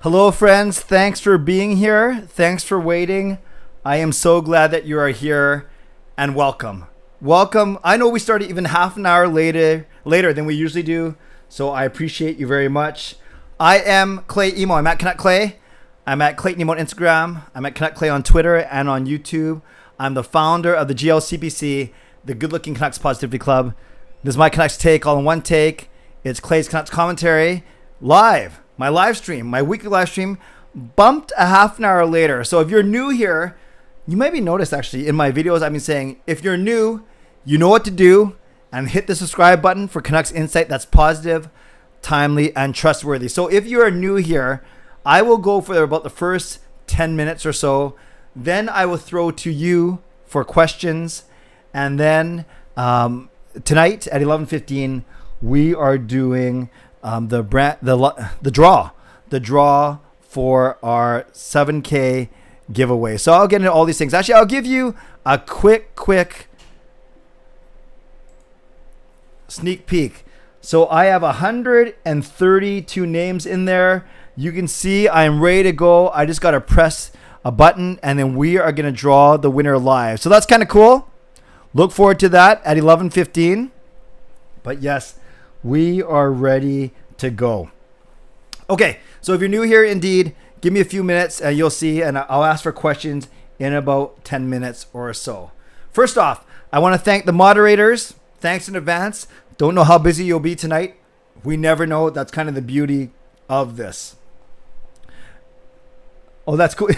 Hello, friends. Thanks for being here. Thanks for waiting. I am so glad that you are here, and welcome. Welcome. I know we started even half an hour later than we usually do, so I appreciate you very much. I am Clay Emo. I'm at Canuck Clay. I'm at Clayton Emo on Instagram. I'm at Canuck Clay on Twitter and on YouTube. I'm the founder of the GLCPC, the Good Looking Canucks Positivity Club. This is my Canucks take, all in one take. It's Clay's Canucks Commentary live. My live stream, my weekly live stream, bumped a half an hour later. So if you're new here, you maybe noticed actually in my videos I've been saying, if you're new, you know what to do, and hit the subscribe button for Canucks Insight that's positive, timely, and trustworthy. So if you are new here, I will go for about the first 10 minutes or so. Then I will throw to you for questions. And then tonight at 11:15, we are doing the draw for our 7K giveaway. So I'll get into all these things. Actually, I'll give you a quick sneak peek. So I have 132 names in there. You can see I'm ready to go. I just got to press a button and then we are going to draw the winner live. So that's kind of cool. Look forward to that at 11:15. But yes, we are ready to go. Okay, so if you're new here, indeed, give me a few minutes and you'll see, and I'll ask for questions in about 10 minutes or so. First off, I want to thank the moderators. Thanks in advance. Don't know how busy you'll be tonight. We never know. That's kind of the beauty of this. Oh, that's cool.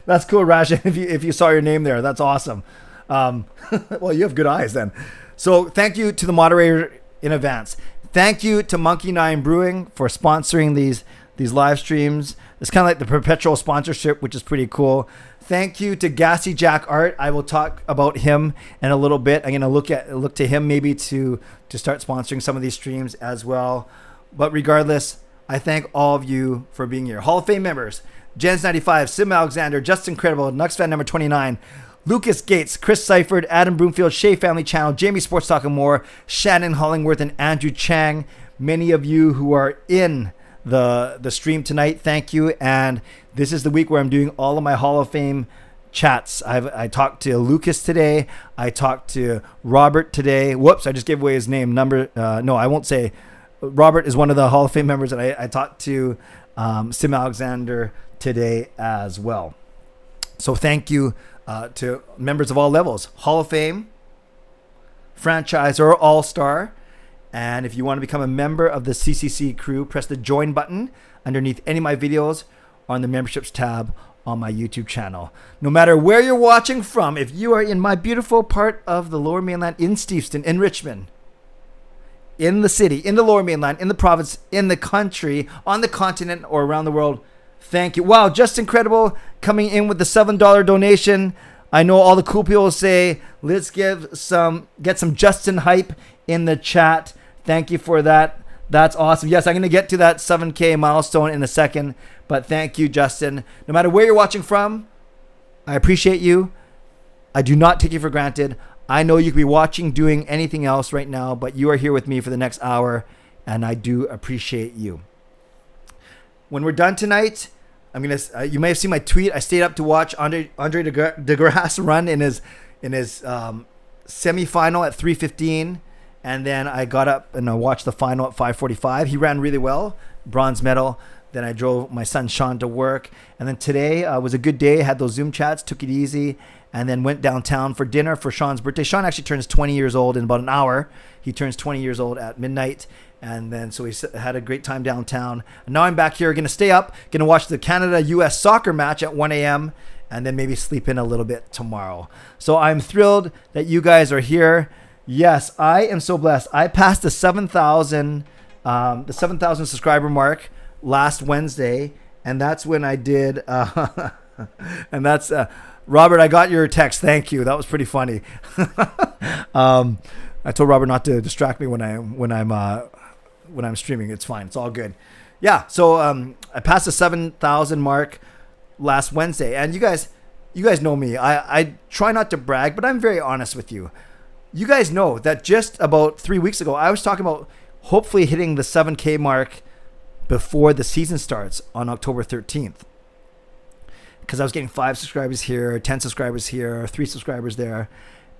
That's cool, Rajan, if you saw your name there. That's awesome. Well, you have good eyes then. So thank you to the moderator in advance. Thank you to Monkey 9 Brewing for sponsoring these live streams. It's kind of like the perpetual sponsorship, which is pretty cool. Thank you to Gassy Jack Art. I will talk about him in a little bit. I'm going to look to him maybe to start sponsoring some of these streams as well. But regardless, I thank all of you for being here. Hall of Fame members: Jens95, Sim Alexander, Justin Credible, nucksfan number 29, Lucas Gates, Chris Seifried, Adam Broomfield, Shea Family Channel, Jamie Sports Talk and More, Shannon Hollingworth, and Andrew Chang. Many of you who are in the stream tonight, thank you. And this is the week where I'm doing all of my Hall of Fame chats. I talked to Lucas today. I talked to Robert today. Whoops, I just gave away his name. No, I won't say. Robert is one of the Hall of Fame members, and I talked to Sim Alexander today as well. So thank you to members of all levels, Hall of Fame, franchise, or all-star. And if you want to become a member of the CCC Crew, press the join button underneath any of my videos on the memberships tab on my YouTube channel. No matter where you're watching from, if you are in my beautiful part of the Lower Mainland, in Steveston, in Richmond, in the city, in the Lower Mainland, in the province, in the country, on the continent, or around the world, thank you. Wow, just incredible, coming in with the $7 donation. I know all the cool people say, let's get some Justin hype in the chat. Thank you for that. That's awesome. Yes, I'm going to get to that 7K milestone in a second, but thank you, Justin. No matter where you're watching from, I appreciate you. I do not take you for granted. I know you could be watching, doing anything else right now, but you are here with me for the next hour, and I do appreciate you. When we're done tonight, you may have seen my tweet. I stayed up to watch Andre DeGrasse run in his semifinal at 3:15, and then I got up and I watched the final at 5:45. He ran really well, bronze medal. Then I drove my son Sean to work, and then today was a good day. Had those Zoom chats, took it easy, and then went downtown for dinner for Sean's birthday. Sean actually turns 20 years old in about an hour. He turns 20 years old at midnight. And then so we had a great time downtown. And now I'm back here, going to stay up, going to watch the Canada-US soccer match at 1 a.m. and then maybe sleep in a little bit tomorrow. So I'm thrilled that you guys are here. Yes, I am so blessed. I passed the 7,000 subscriber mark last Wednesday, and that's when I did. And that's Robert. I got your text. Thank you. That was pretty funny. I told Robert not to distract me when I'm streaming. It's fine. It's all good. Yeah. So I passed the 7,000 mark last Wednesday, and you guys know me. I try not to brag, but I'm very honest with you. You guys know that just about 3 weeks ago, I was talking about hopefully hitting the 7K mark before the season starts on October 13th. Because I was getting 5 subscribers here, 10 subscribers here, 3 subscribers there.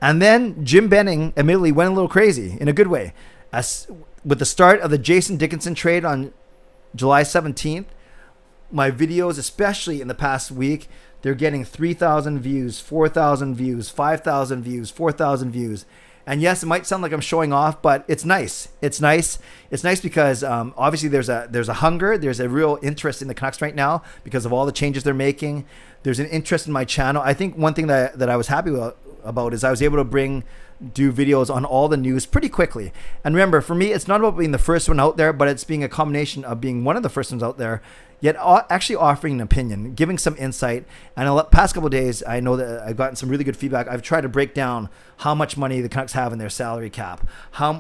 And then Jim Benning admittedly went a little crazy in a good way. As with the start of the Jason Dickinson trade on July 17th, my videos, especially in the past week, they're getting 3,000 views, 4,000 views, 5,000 views, 4,000 views. And yes, it might sound like I'm showing off, but it's nice. It's nice. It's nice because obviously there's a hunger. There's a real interest in the Canucks right now because of all the changes they're making. There's an interest in my channel. I think one thing that I was happy about is I was able to do videos on all the news pretty quickly. And remember, for me, it's not about being the first one out there, but it's being a combination of being one of the first ones out there, yet actually offering an opinion, giving some insight. And in the past couple of days, I know that I've gotten some really good feedback. I've tried to break down how much money the Canucks have in their salary cap.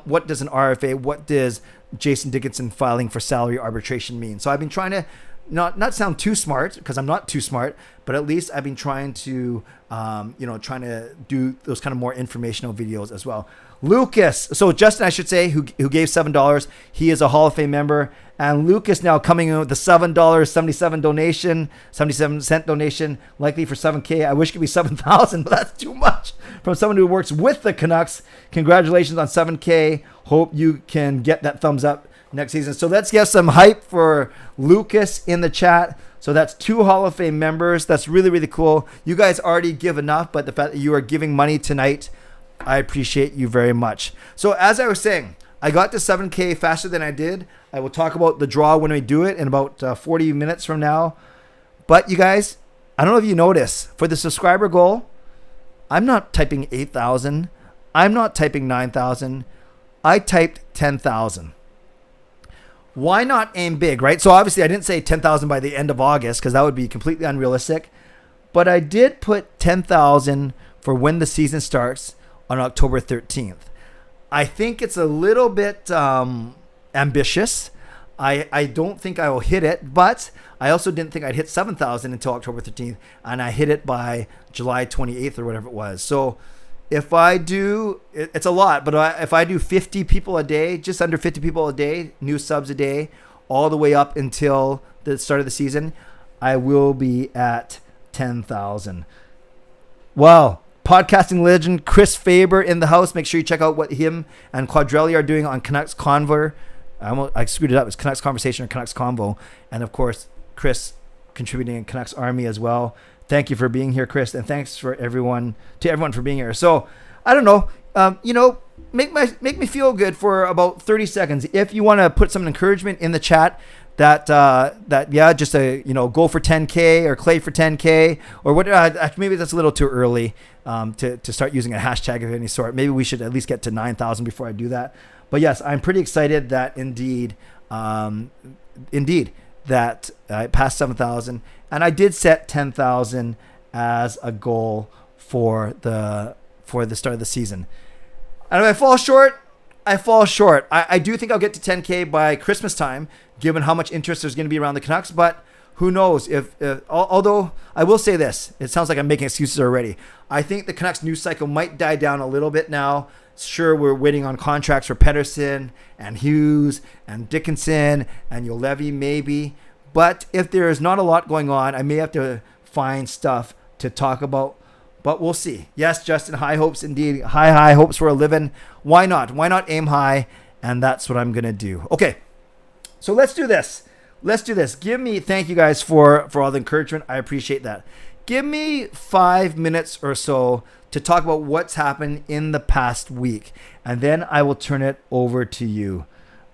What does an RFA, what does Jason Dickinson filing for salary arbitration mean? So I've been trying to not sound too smart, because I'm not too smart, but at least I've been trying to, trying to do those kind of more informational videos as well. Lucas, so Justin, I should say, who gave $7, he is a Hall of Fame member, and Lucas now coming in with the $7.77 donation, likely for $7K. I wish it could be $7,000, but that's too much from someone who works with the Canucks. Congratulations on $7K. Hope you can get that thumbs up next season. So let's get some hype for Lucas in the chat. So that's 2 Hall of Fame members. That's really, really cool. You guys already give enough, but the fact that you are giving money tonight, I appreciate you very much. So as I was saying, I got to 7K faster than I did. I will talk about the draw when we do it in about 40 minutes from now. But you guys, I don't know if you notice, for the subscriber goal, I'm not typing 8,000. I'm not typing 9,000. I typed 10,000. Why not aim big, right? So obviously I didn't say 10,000 by the end of August because that would be completely unrealistic. But I did put 10,000 for when the season starts on October 13th. I think it's a little bit ambitious. I don't think I will hit it, but I also didn't think I'd hit 7,000 until October 13th, and I hit it by July 28th or whatever it was. So if I do, it's a lot, but if I do 50 people a day, just under 50 people a day, new subs a day, all the way up until the start of the season, I will be at 10,000. Wow. Podcasting legend Chris Faber in the house. Make sure you check out what him and Quadrelli are doing on Canucks Convo. I screwed it up. It's Canucks Conversation or Canucks Convo. And of course, Chris contributing in Canucks Army as well. Thank you for being here, Chris, and thanks for everyone for being here. So I don't know, make me feel good for about 30 seconds. If you want to put some encouragement in the chat that just go for 10K or Clay for 10K or what. Maybe that's a little too early to start using a hashtag of any sort. Maybe we should at least get to 9,000 before I do that. But yes, I'm pretty excited that indeed that I passed 7,000, and I did set 10,000 as a goal for the start of the season. And if I fall short, I fall short. I do think I'll get to 10K by Christmas time, given how much interest there's going to be around the Canucks. But who knows? Although I will say this, it sounds like I'm making excuses already. I think the Canucks news cycle might die down a little bit now. Sure, we're waiting on contracts for Pettersson and Hughes and Dickinson and Juolevi maybe. But if there is not a lot going on, I may have to find stuff to talk about. But we'll see. Yes, Justin, high hopes indeed. High hopes for a living. Why not? Why not aim high? And that's what I'm going to do. Okay, so let's do this. Thank you guys for all the encouragement. I appreciate that. Give me 5 minutes or so to talk about what's happened in the past week. And then I will turn it over to you.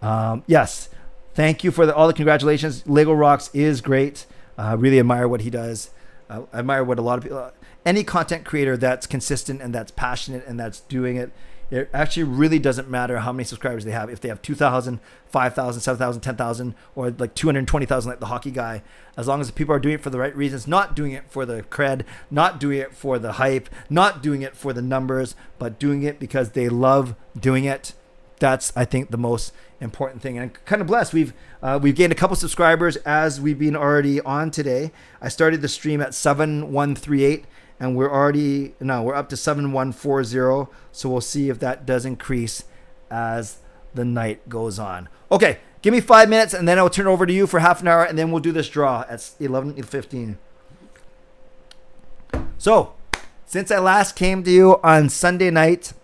Yes, thank you for all the congratulations. Lego Rocks is great. I really admire what he does. I admire what a lot of people... Any content creator that's consistent and that's passionate and that's doing it, it actually really doesn't matter how many subscribers they have. If they have 2,000, 5,000, 7,000, 10,000, or like 220,000 like the hockey guy, as long as the people are doing it for the right reasons, not doing it for the cred, not doing it for the hype, not doing it for the numbers, but doing it because they love doing it. That's, I think, the most important thing. And I'm kind of blessed. We've gained a couple subscribers as we've been already on today. I started the stream at 7138. And we're up to 7140. So we'll see if that does increase as the night goes on. Okay, Give me 5 minutes, and then I'll turn it over to you for half an hour, and then we'll do this draw at 11:15. So, since I last came to you on Sunday night,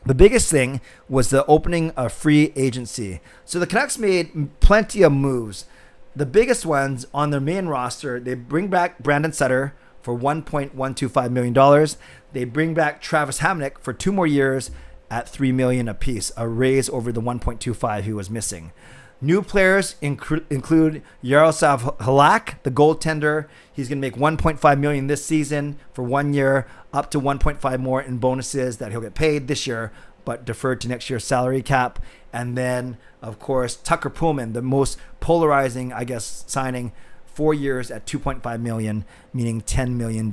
the biggest thing was the opening of free agency. So the Canucks made plenty of moves. The biggest ones on their main roster, they bring back Brandon Sutter for $1.125 million. They bring back Travis Hamonic for 2 more years at $3 million apiece, a raise over the 1.25 he was missing. New players include Yaroslav Halak, the goaltender. He's going to make $1.5 million this season for 1 year, up to $1.5 more in bonuses that he'll get paid this year, but deferred to next year's salary cap. And then, of course, Tucker Pullman, the most polarizing, I guess, signing, 4 years at $2.5 million, meaning $10 million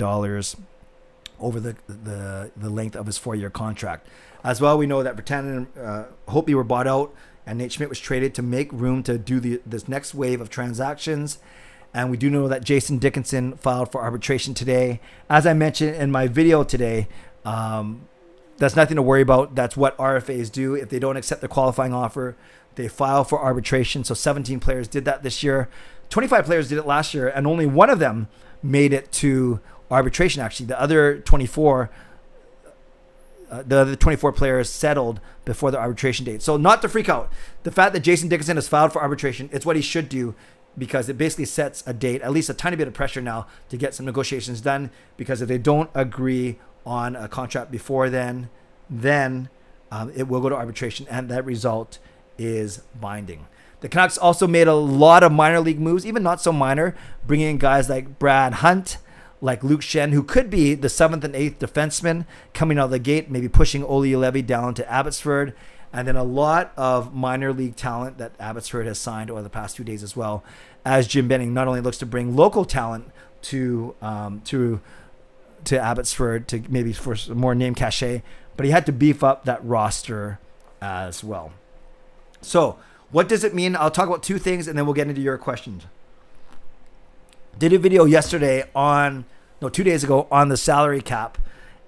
over the length of his 4-year contract. As well, we know that Virtanen and Hopi were bought out, and Nate Schmidt was traded to make room to do this next wave of transactions. And we do know that Jason Dickinson filed for arbitration today. As I mentioned in my video today, that's nothing to worry about. That's what RFAs do. If they don't accept the qualifying offer, they file for arbitration. So 17 players did that this year. 25 players did it last year, and only one of them made it to arbitration, actually. The other 24 players settled before the arbitration date. So not to freak out. The fact that Jason Dickinson has filed for arbitration, it's what he should do, because it basically sets a date, at least a tiny bit of pressure now to get some negotiations done, because if they don't agree on a contract before then it will go to arbitration, and that result is binding. The Canucks also made a lot of minor league moves, even not so minor, bringing in guys like Brad Hunt, like Luke Shen, who could be the 7th and 8th defenseman coming out of the gate, maybe pushing Olli Levy down to Abbotsford. And then a lot of minor league talent that Abbotsford has signed over the past few days as well, as Jim Benning not only looks to bring local talent to Abbotsford to maybe for some more name cachet, but he had to beef up that roster as well. So what does it mean? I'll talk about 2 things, and then we'll get into your questions. Did a video yesterday 2 days ago on the salary cap,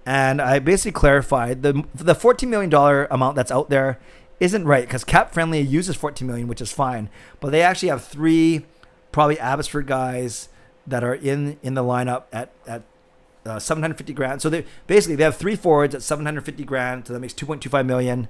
and I basically clarified the $14 million amount that's out there isn't right, because Cap Friendly uses $14 million, which is fine, but they actually have 3 probably Abbotsford guys that are in the lineup at $750,000. So they have 3 forwards at $750,000, so that makes $2.25 million.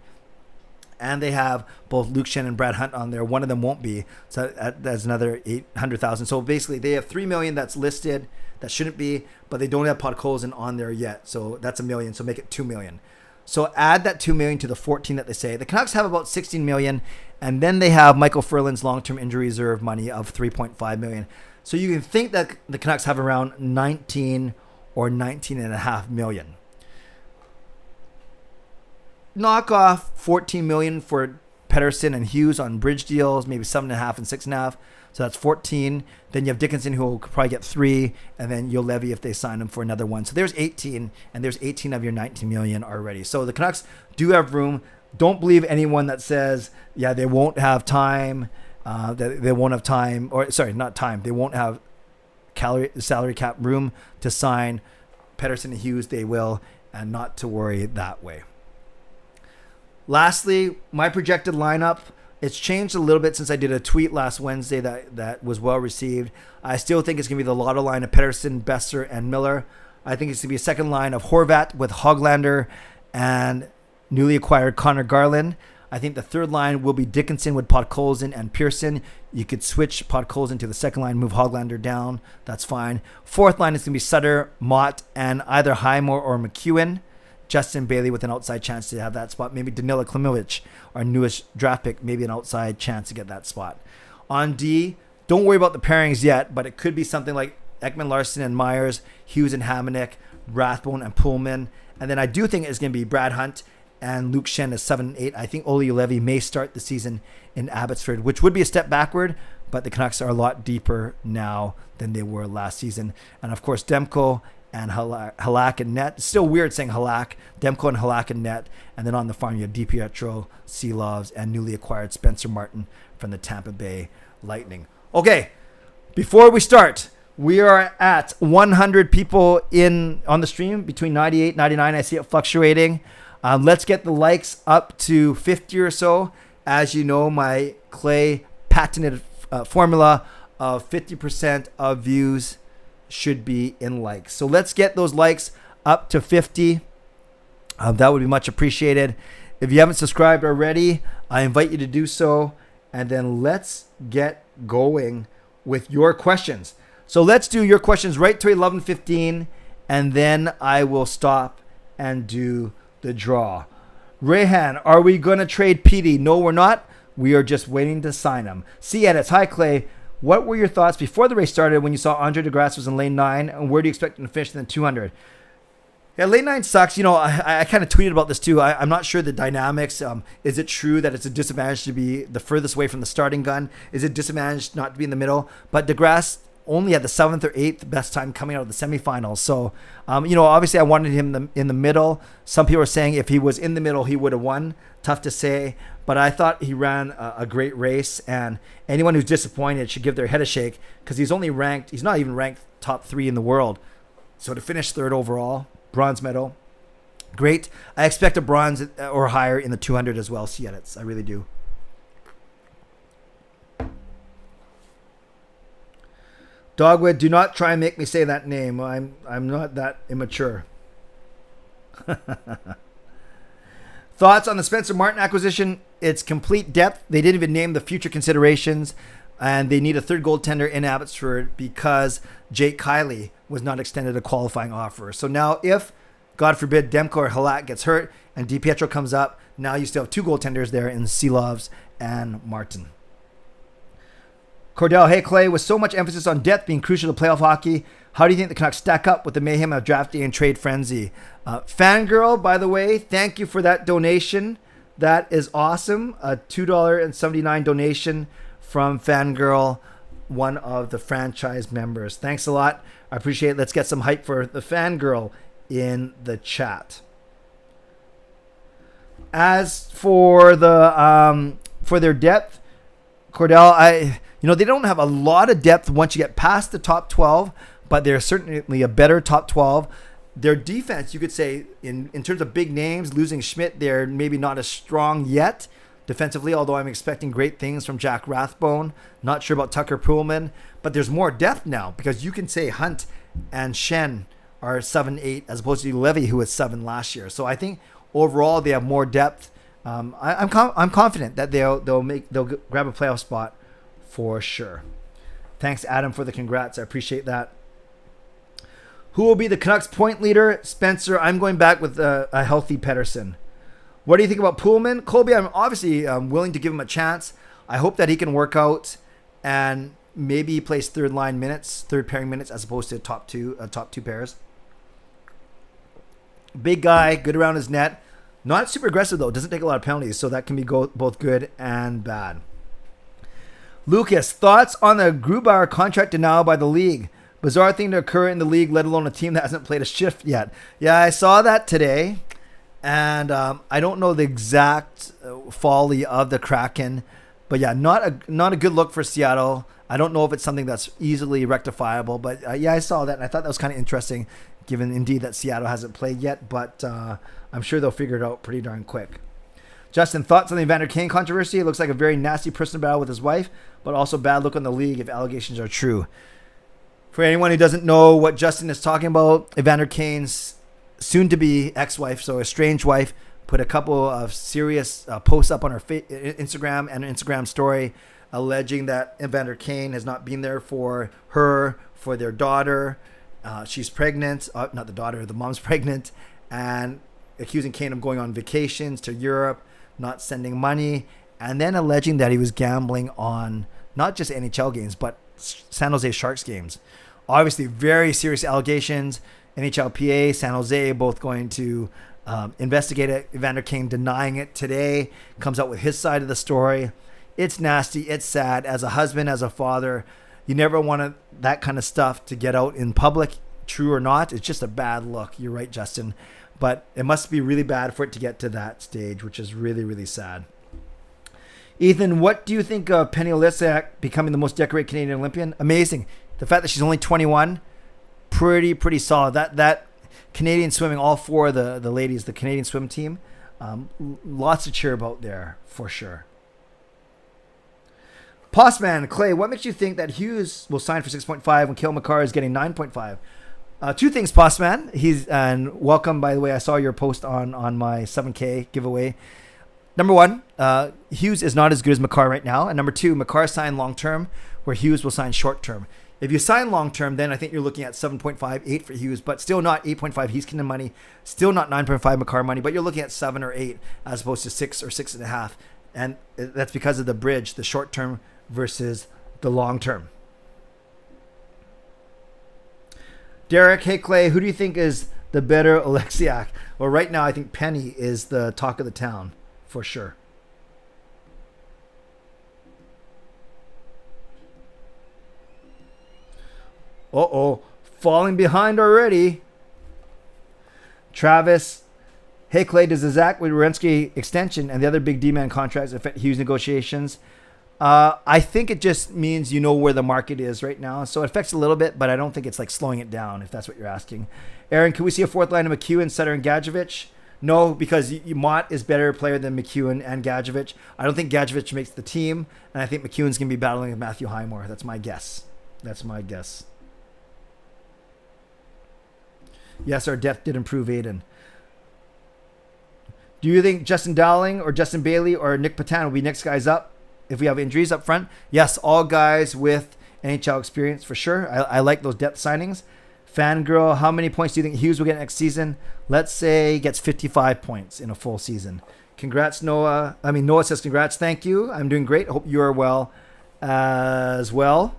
And they have both Luke Shen and Brad Hunt on there. One of them won't be, so that's another $800,000. So basically, they have $3 million that's listed that shouldn't be, but they don't have Podkolzin on there yet. So that's $1 million. So make it $2 million. So add that $2 million to the 14 that they say. The Canucks have about $16 million, and then they have Michael Furlan's long-term injury reserve money of $3.5 million. So you can think that the Canucks have around 19 or 19.5 million. Knock off $14 million for Pettersson and Hughes on bridge deals, maybe 7.5 and 6.5. So that's 14. Then you have Dickinson, who will probably get 3, and then you'll levy if they sign him for another 1. So there's 18, and there's 18 of your 19 million already. So the Canucks do have room. Don't believe anyone that says, yeah, they won't have time. They won't have time, or sorry, not time. They won't have salary cap room to sign Pettersson and Hughes. They will, and not to worry that way. Lastly, my projected lineup, it's changed a little bit since I did a tweet last Wednesday that was well received. I still think it's going to be the Lotto line of Pettersson, Besser, and Miller. I think it's going to be a second line of Horvat with Hoglander and newly acquired Connor Garland. I think the third line will be Dickinson with Podkolzin and Pearson. You could switch Podkolzin to the second line, move Hoglander down. That's fine. Fourth line is going to be Sutter, Mott, and either Highmore or McEwen. Justin Bailey with an outside chance to have that spot. Maybe Danila Klimovic, our newest draft pick, maybe an outside chance to get that spot. On D, don't worry about the pairings yet, but it could be something like Ekman Larson and Myers, Hughes and Hamonic, Rathbone and Pullman. And then I do think it's going to be Brad Hunt and Luke Shen as 7 and 8. I think Olli Levy may start the season in Abbotsford, which would be a step backward, but the Canucks are a lot deeper now than they were last season. And of course, Demko and Halak and net. It's still weird saying Halak, Demko and Halak and net. And then on the farm, you have DiPietro, Seelovs, and newly acquired Spencer Martin from the Tampa Bay Lightning. Okay, before we start, we are at 100 people on the stream, between 98 and 99. I see it fluctuating. Let's get the likes up to 50 or so. As you know, my clay patented formula of 50% of views should be in likes. So let's get those likes up to 50. That would be much appreciated. If you haven't subscribed already, I invite you to do so. And then let's get going with your questions. So let's do your questions right to 11:15, and then I will stop and do the draw. Rehan, are we going to trade Petey? No, we're not. We are just waiting to sign him. See edits. Hi, Clay. What were your thoughts before the race started when you saw Andre DeGrasse was in lane 9, and where do you expect him to finish in the 200? Yeah, lane 9 sucks. You know, I kind of tweeted about this too. I'm not sure the dynamics. Is it true that it's a disadvantage to be the furthest away from the starting gun? Is it disadvantage not to be in the middle? But DeGrasse only had the 7th or 8th best time coming out of the semifinals. So, you know, obviously I wanted him in the middle. Some people are saying if he was in the middle, he would have won. Tough to say. But I thought he ran a great race. And anyone who's disappointed should give their head a shake, because he's not even ranked top 3 in the world. So to finish 3rd overall, bronze medal, great. I expect a bronze or higher in the 200 as well. See edits. I really do. Dogwood, do not try and make me say that name. I'm not that immature. Thoughts on the Spencer Martin acquisition? It's complete depth. They didn't even name the future considerations, and they need a 3rd goaltender in Abbotsford because Jake Kiley was not extended a qualifying offer. So now if, God forbid, Demko or Halak gets hurt and DiPietro comes up, now you still have 2 goaltenders there in Silovs and Martin. Cordell, hey Clay, with so much emphasis on depth being crucial to playoff hockey, how do you think the Canucks stack up with the mayhem of draft day and trade frenzy? Fangirl, by the way, thank you for that donation. That is awesome. A $2.79 donation from Fangirl, one of the franchise members. Thanks a lot. I appreciate it. Let's get some hype for the Fangirl in the chat. As for their depth, Cordell, they don't have a lot of depth once you get past the top 12, but they're certainly a better top 12. Their defense, you could say, in terms of big names, losing Schmidt, they're maybe not as strong yet defensively, although I'm expecting great things from Jack Rathbone. Not sure about Tucker Poolman, but there's more depth now because you can say Hunt and Shen are 7-8 as opposed to Levy, who was 7 last year. So I think overall they have more depth. I'm confident that they'll grab a playoff spot for sure. Thanks, Adam, for the congrats. I appreciate that. Who will be the Canucks point leader? Spencer, I'm going back with a healthy Pettersson. What do you think about Poolman? Colby, I'm obviously willing to give him a chance. I hope that he can work out and maybe he plays third pairing minutes as opposed to top two pairs. Big guy, good around his net. Not super aggressive though. Doesn't take a lot of penalties, so that can be both good and bad. Lucas, thoughts on the Grubauer contract denial by the league? Bizarre thing to occur in the league, let alone a team that hasn't played a shift yet. Yeah, I saw that today, and I don't know the exact folly of the Kraken, but yeah, not a good look for Seattle. I don't know if it's something that's easily rectifiable, but yeah, I saw that, and I thought that was kind of interesting, given indeed that Seattle hasn't played yet, but I'm sure they'll figure it out pretty darn quick. Justin, thoughts on the Evander Kane controversy? It looks like a very nasty personal battle with his wife, but also bad look on the league if allegations are true. For anyone who doesn't know what Justin is talking about, Evander Kane's soon-to-be ex-wife, so estranged wife, put a couple of serious posts up on her Instagram and an Instagram story alleging that Evander Kane has not been there for her, for their daughter. She's pregnant. Not the daughter, the mom's pregnant. And accusing Kane of going on vacations to Europe, not sending money, and then alleging that he was gambling on not just NHL games, but San Jose Sharks games. Obviously, very serious allegations. NHLPA, San Jose, both going to investigate it. Evander Kane denying it today, comes out with his side of the story. It's nasty. It's sad. As a husband, as a father, you never want that kind of stuff to get out in public, true or not. It's just a bad look. You're right, Justin. But it must be really bad for it to get to that stage, which is really, really sad. Ethan, what do you think of Penny Oleksiak becoming the most decorated Canadian Olympian? Amazing. The fact that she's only 21, pretty solid. That Canadian swimming, all four of the ladies, the Canadian swim team, lots to cheer about there for sure. Postman, Clay, what makes you think that Hughes will sign for 6.5 when Cale Makar is getting 9.5? Two things, Postman. And welcome, by the way. I saw your post on my 7K giveaway. Number one, Hughes is not as good as Makar right now. And number two, Makar signed long-term, where Hughes will sign short-term. If you sign long-term, then I think you're looking at 7.5, 8 for Hughes, but still not 8.5 Heiskanen money, still not 9.5 Makar money, but you're looking at 7 or 8 as opposed to 6 or 6.5. And that's because of the bridge, the short-term versus the long-term. Derek, hey Clay, who do you think is the better Oleksiak? Well, right now I think Penny is the talk of the town for sure. Falling behind already. Travis, hey Clay, does the Zach Werenski extension and the other big D-man contracts affect Hughes negotiations? I think it just means you know where the market is right now. So it affects a little bit, but I don't think it's like slowing it down, if that's what you're asking. Aaron, can we see a fourth line of McEwen, Sutter, and Gadjevich? No, because Mott is better player than McEwen and Gadjevich. I don't think Gadjevich makes the team, and I think McEwen's going to be battling with Matthew Highmore. That's my guess. Yes, our depth did improve, Aiden. Do you think Justin Dowling or Justin Bailey or Nick Patan will be next guys up if we have injuries up front? Yes, all guys with NHL experience for sure. I like those depth signings. Fangirl, how many points do you think Hughes will get next season? Let's say he gets 55 points in a full season. Congrats, Noah. Noah says congrats. Thank you. I'm doing great. Hope you are well as well.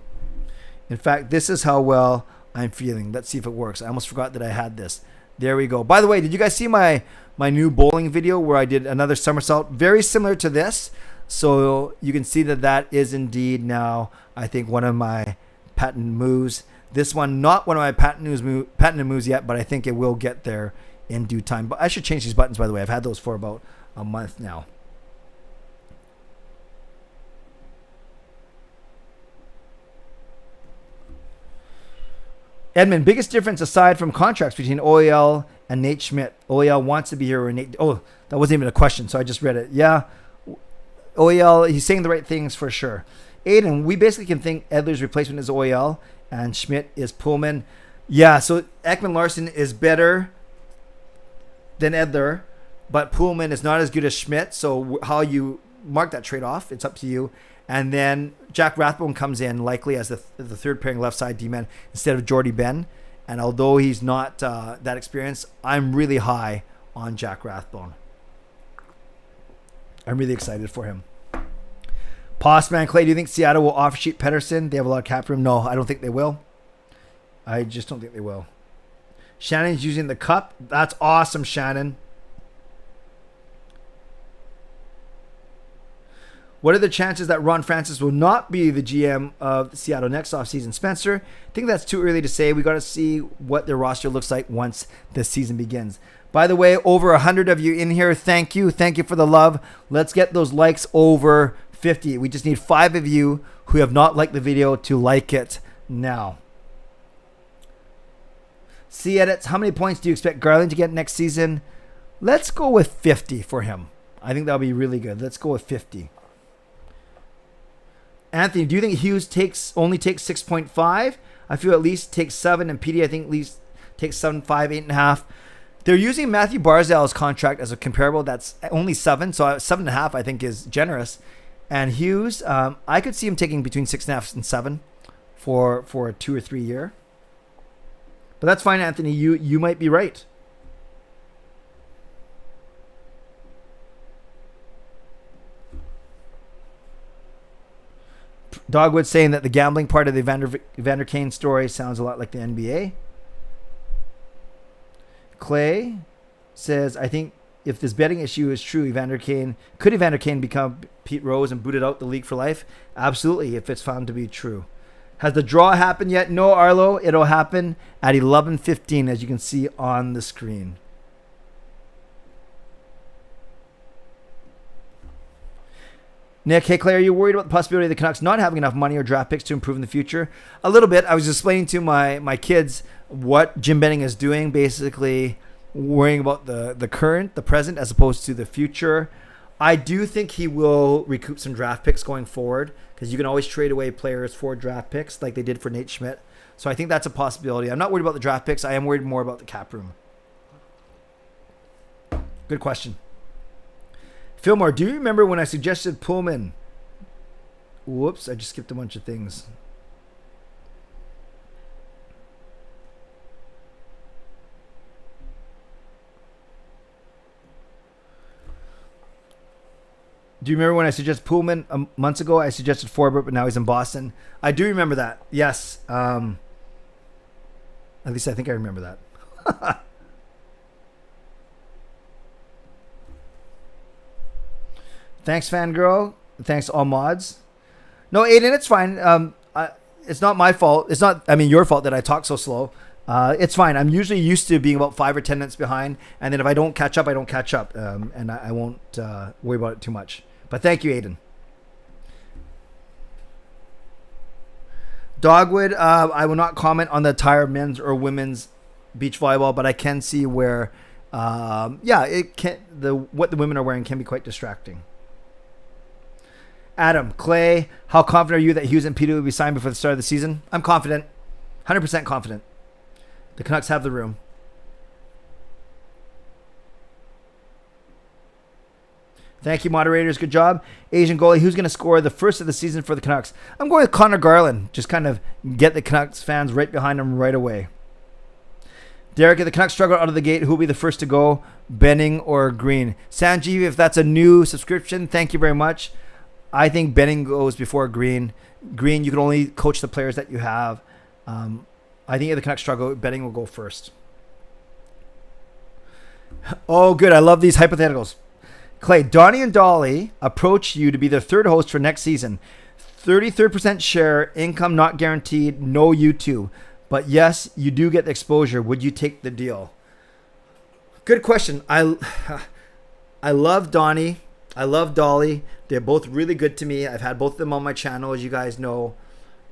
In fact, this is how well I'm feeling. Let's see if it works. I almost forgot that I had this. There we go. By the way, did you guys see my new bowling video where I did another somersault? Very similar to this. So you can see that is indeed now, I think, one of my patent moves. This one, not one of my patented moves yet, but I think it will get there in due time. But I should change these buttons, by the way. I've had those for about a month now. Edmund, biggest difference aside from contracts between OEL and Nate Schmidt? OEL wants to be here, or Nate... Oh, that wasn't even a question, so I just read it. Yeah, OEL, he's saying the right things for sure. Aiden, we basically can think Edler's replacement is OEL and Schmidt is Pullman. Yeah, so Ekman-Larsson is better than Edler, but Pullman is not as good as Schmidt, so how you mark that trade-off, it's up to you. And then Jack Rathbone comes in likely as the third pairing left side D-man instead of Jordy Ben. And although he's not that experienced, I'm really high on Jack Rathbone. I'm really excited for him. Postman Clay, do you think Seattle will offer sheet Pettersson? They have a lot of cap room. No, I don't think they will. I just don't think they will. Shannon's using the cup. That's awesome, Shannon. What are the chances that Ron Francis will not be the GM of Seattle next offseason? Spencer, I think that's too early to say. We got to see what their roster looks like once the season begins. By the way, over 100 of you in here. Thank you. Thank you for the love. Let's get those likes over 50. We just need 5 of you who have not liked the video to like it now. C edits. How many points do you expect Garland to get next season? Let's go with 50 for him. I think that'll be really good. Let's go with 50. Anthony, do you think Hughes only takes 6.5? I feel at least takes 7, and PD I think at least takes 7.5, 8.5. They're using Matthew Barzal's contract as a comparable. That's only 7, so 7.5 I think is generous. And Hughes, I could see him taking between 6.5 and 7 for a 2 or 3 year. But that's fine, Anthony. You might be right. Dogwood saying that the gambling part of the Evander Kane story sounds a lot like the NBA. Clay says, I think if this betting issue is true, could Evander Kane become Pete Rose and booted out the league for life? Absolutely, if it's found to be true. Has the draw happened yet? No, Arlo. It'll happen at 11:15, as you can see on the screen. Nick, hey Clay, are you worried about the possibility of the Canucks not having enough money or draft picks to improve in the future? A little bit. I was explaining to my kids what Jim Benning is doing, basically worrying about the present as opposed to the future. I do think he will recoup some draft picks going forward because you can always trade away players for draft picks like they did for Nate Schmidt. So I think that's a possibility. I'm not worried about the draft picks. I am worried more about the cap room. Good question. Fillmore, do you remember when I suggested Pullman? Whoops, I just skipped a bunch of things. Do you remember when I suggested Pullman months ago? I suggested Forbert, but now he's in Boston. I do remember that. Yes. At least I think I remember that. Thanks, fangirl. Thanks, all mods. No, Aiden, it's fine. It's not my fault. It's not, your fault that I talk so slow. It's fine. I'm usually used to being about 5 or 10 minutes behind. And then if I don't catch up, I don't catch up. And I won't worry about it too much. But thank you, Aiden. Dogwood, I will not comment on the attire of men's or women's beach volleyball, but I can see where, it can what the women are wearing can be quite distracting. Adam, Clay, how confident are you that Hughes and Peter will be signed before the start of the season? I'm confident. 100% confident. The Canucks have the room. Thank you, moderators. Good job. Asian goalie, who's going to score the first of the season for the Canucks? I'm going with Connor Garland. Just kind of get the Canucks fans right behind him right away. Derek, if the Canucks struggle out of the gate, who will be the first to go? Benning or Green? Sanjeev, if that's a new subscription, thank you very much. I think Benning goes before Green. Green, you can only coach the players that you have. I think if the Canucks struggle, Benning will go first. Oh, good. I love these hypotheticals. Clay, Donnie and Dolly approach you to be the third host for next season. 33% share, income not guaranteed, no YouTube. But yes, you do get the exposure. Would you take the deal? Good question. I love Donnie. I love Dolly. They're both really good to me. I've had both of them on my channel, as you guys know.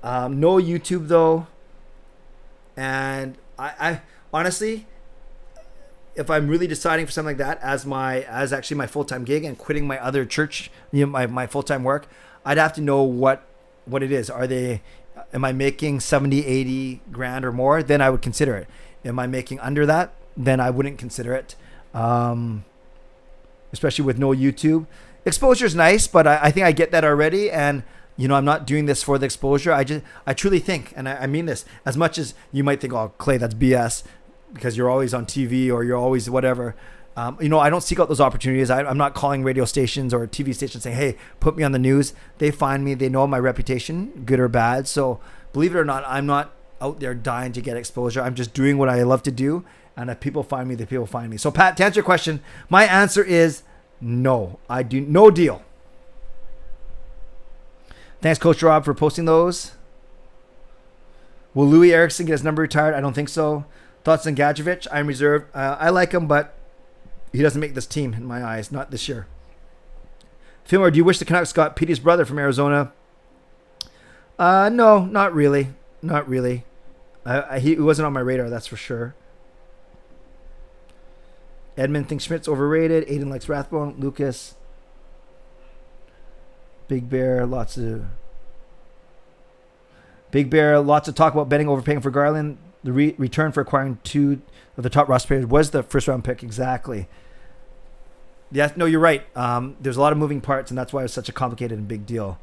No YouTube though. And I honestly, if I'm really deciding for something like that as actually my full-time gig and quitting my other church, my full-time work, I'd have to know what it is. Am I making 70, 80 grand or more? Then I would consider it. Am I making under that? Then I wouldn't consider it. Especially with no YouTube. Exposure is nice, but I think I get that already. And, I'm not doing this for the exposure. I truly think, and I mean this, as much as you might think, oh, Clay, that's BS because you're always on TV or you're always whatever. I don't seek out those opportunities. I'm not calling radio stations or TV stations saying, hey, put me on the news. They find me. They know my reputation, good or bad. So believe it or not, I'm not out there dying to get exposure. I'm just doing what I love to do. And if people find me, the people find me. So Pat, to answer your question, my answer is no. I do no deal. Thanks, Coach Rob, for posting those. Will Louis Eriksson get his number retired? I don't think so. Thoughts on Gadjevich? I'm reserved. I like him, but he doesn't make this team in my eyes. Not this year. Fillmore, do you wish the Canucks got Petey's brother from Arizona? No, not really. Not really. He wasn't on my radar, that's for sure. Edmund thinks Schmidt's overrated. Aiden likes Rathbone. Lucas. Big Bear, lots of talk about betting overpaying for Garland. The return for acquiring two of the top roster players was the first round pick. Exactly. Yeah, no, you're right. There's a lot of moving parts, and that's why it's such a complicated and big deal.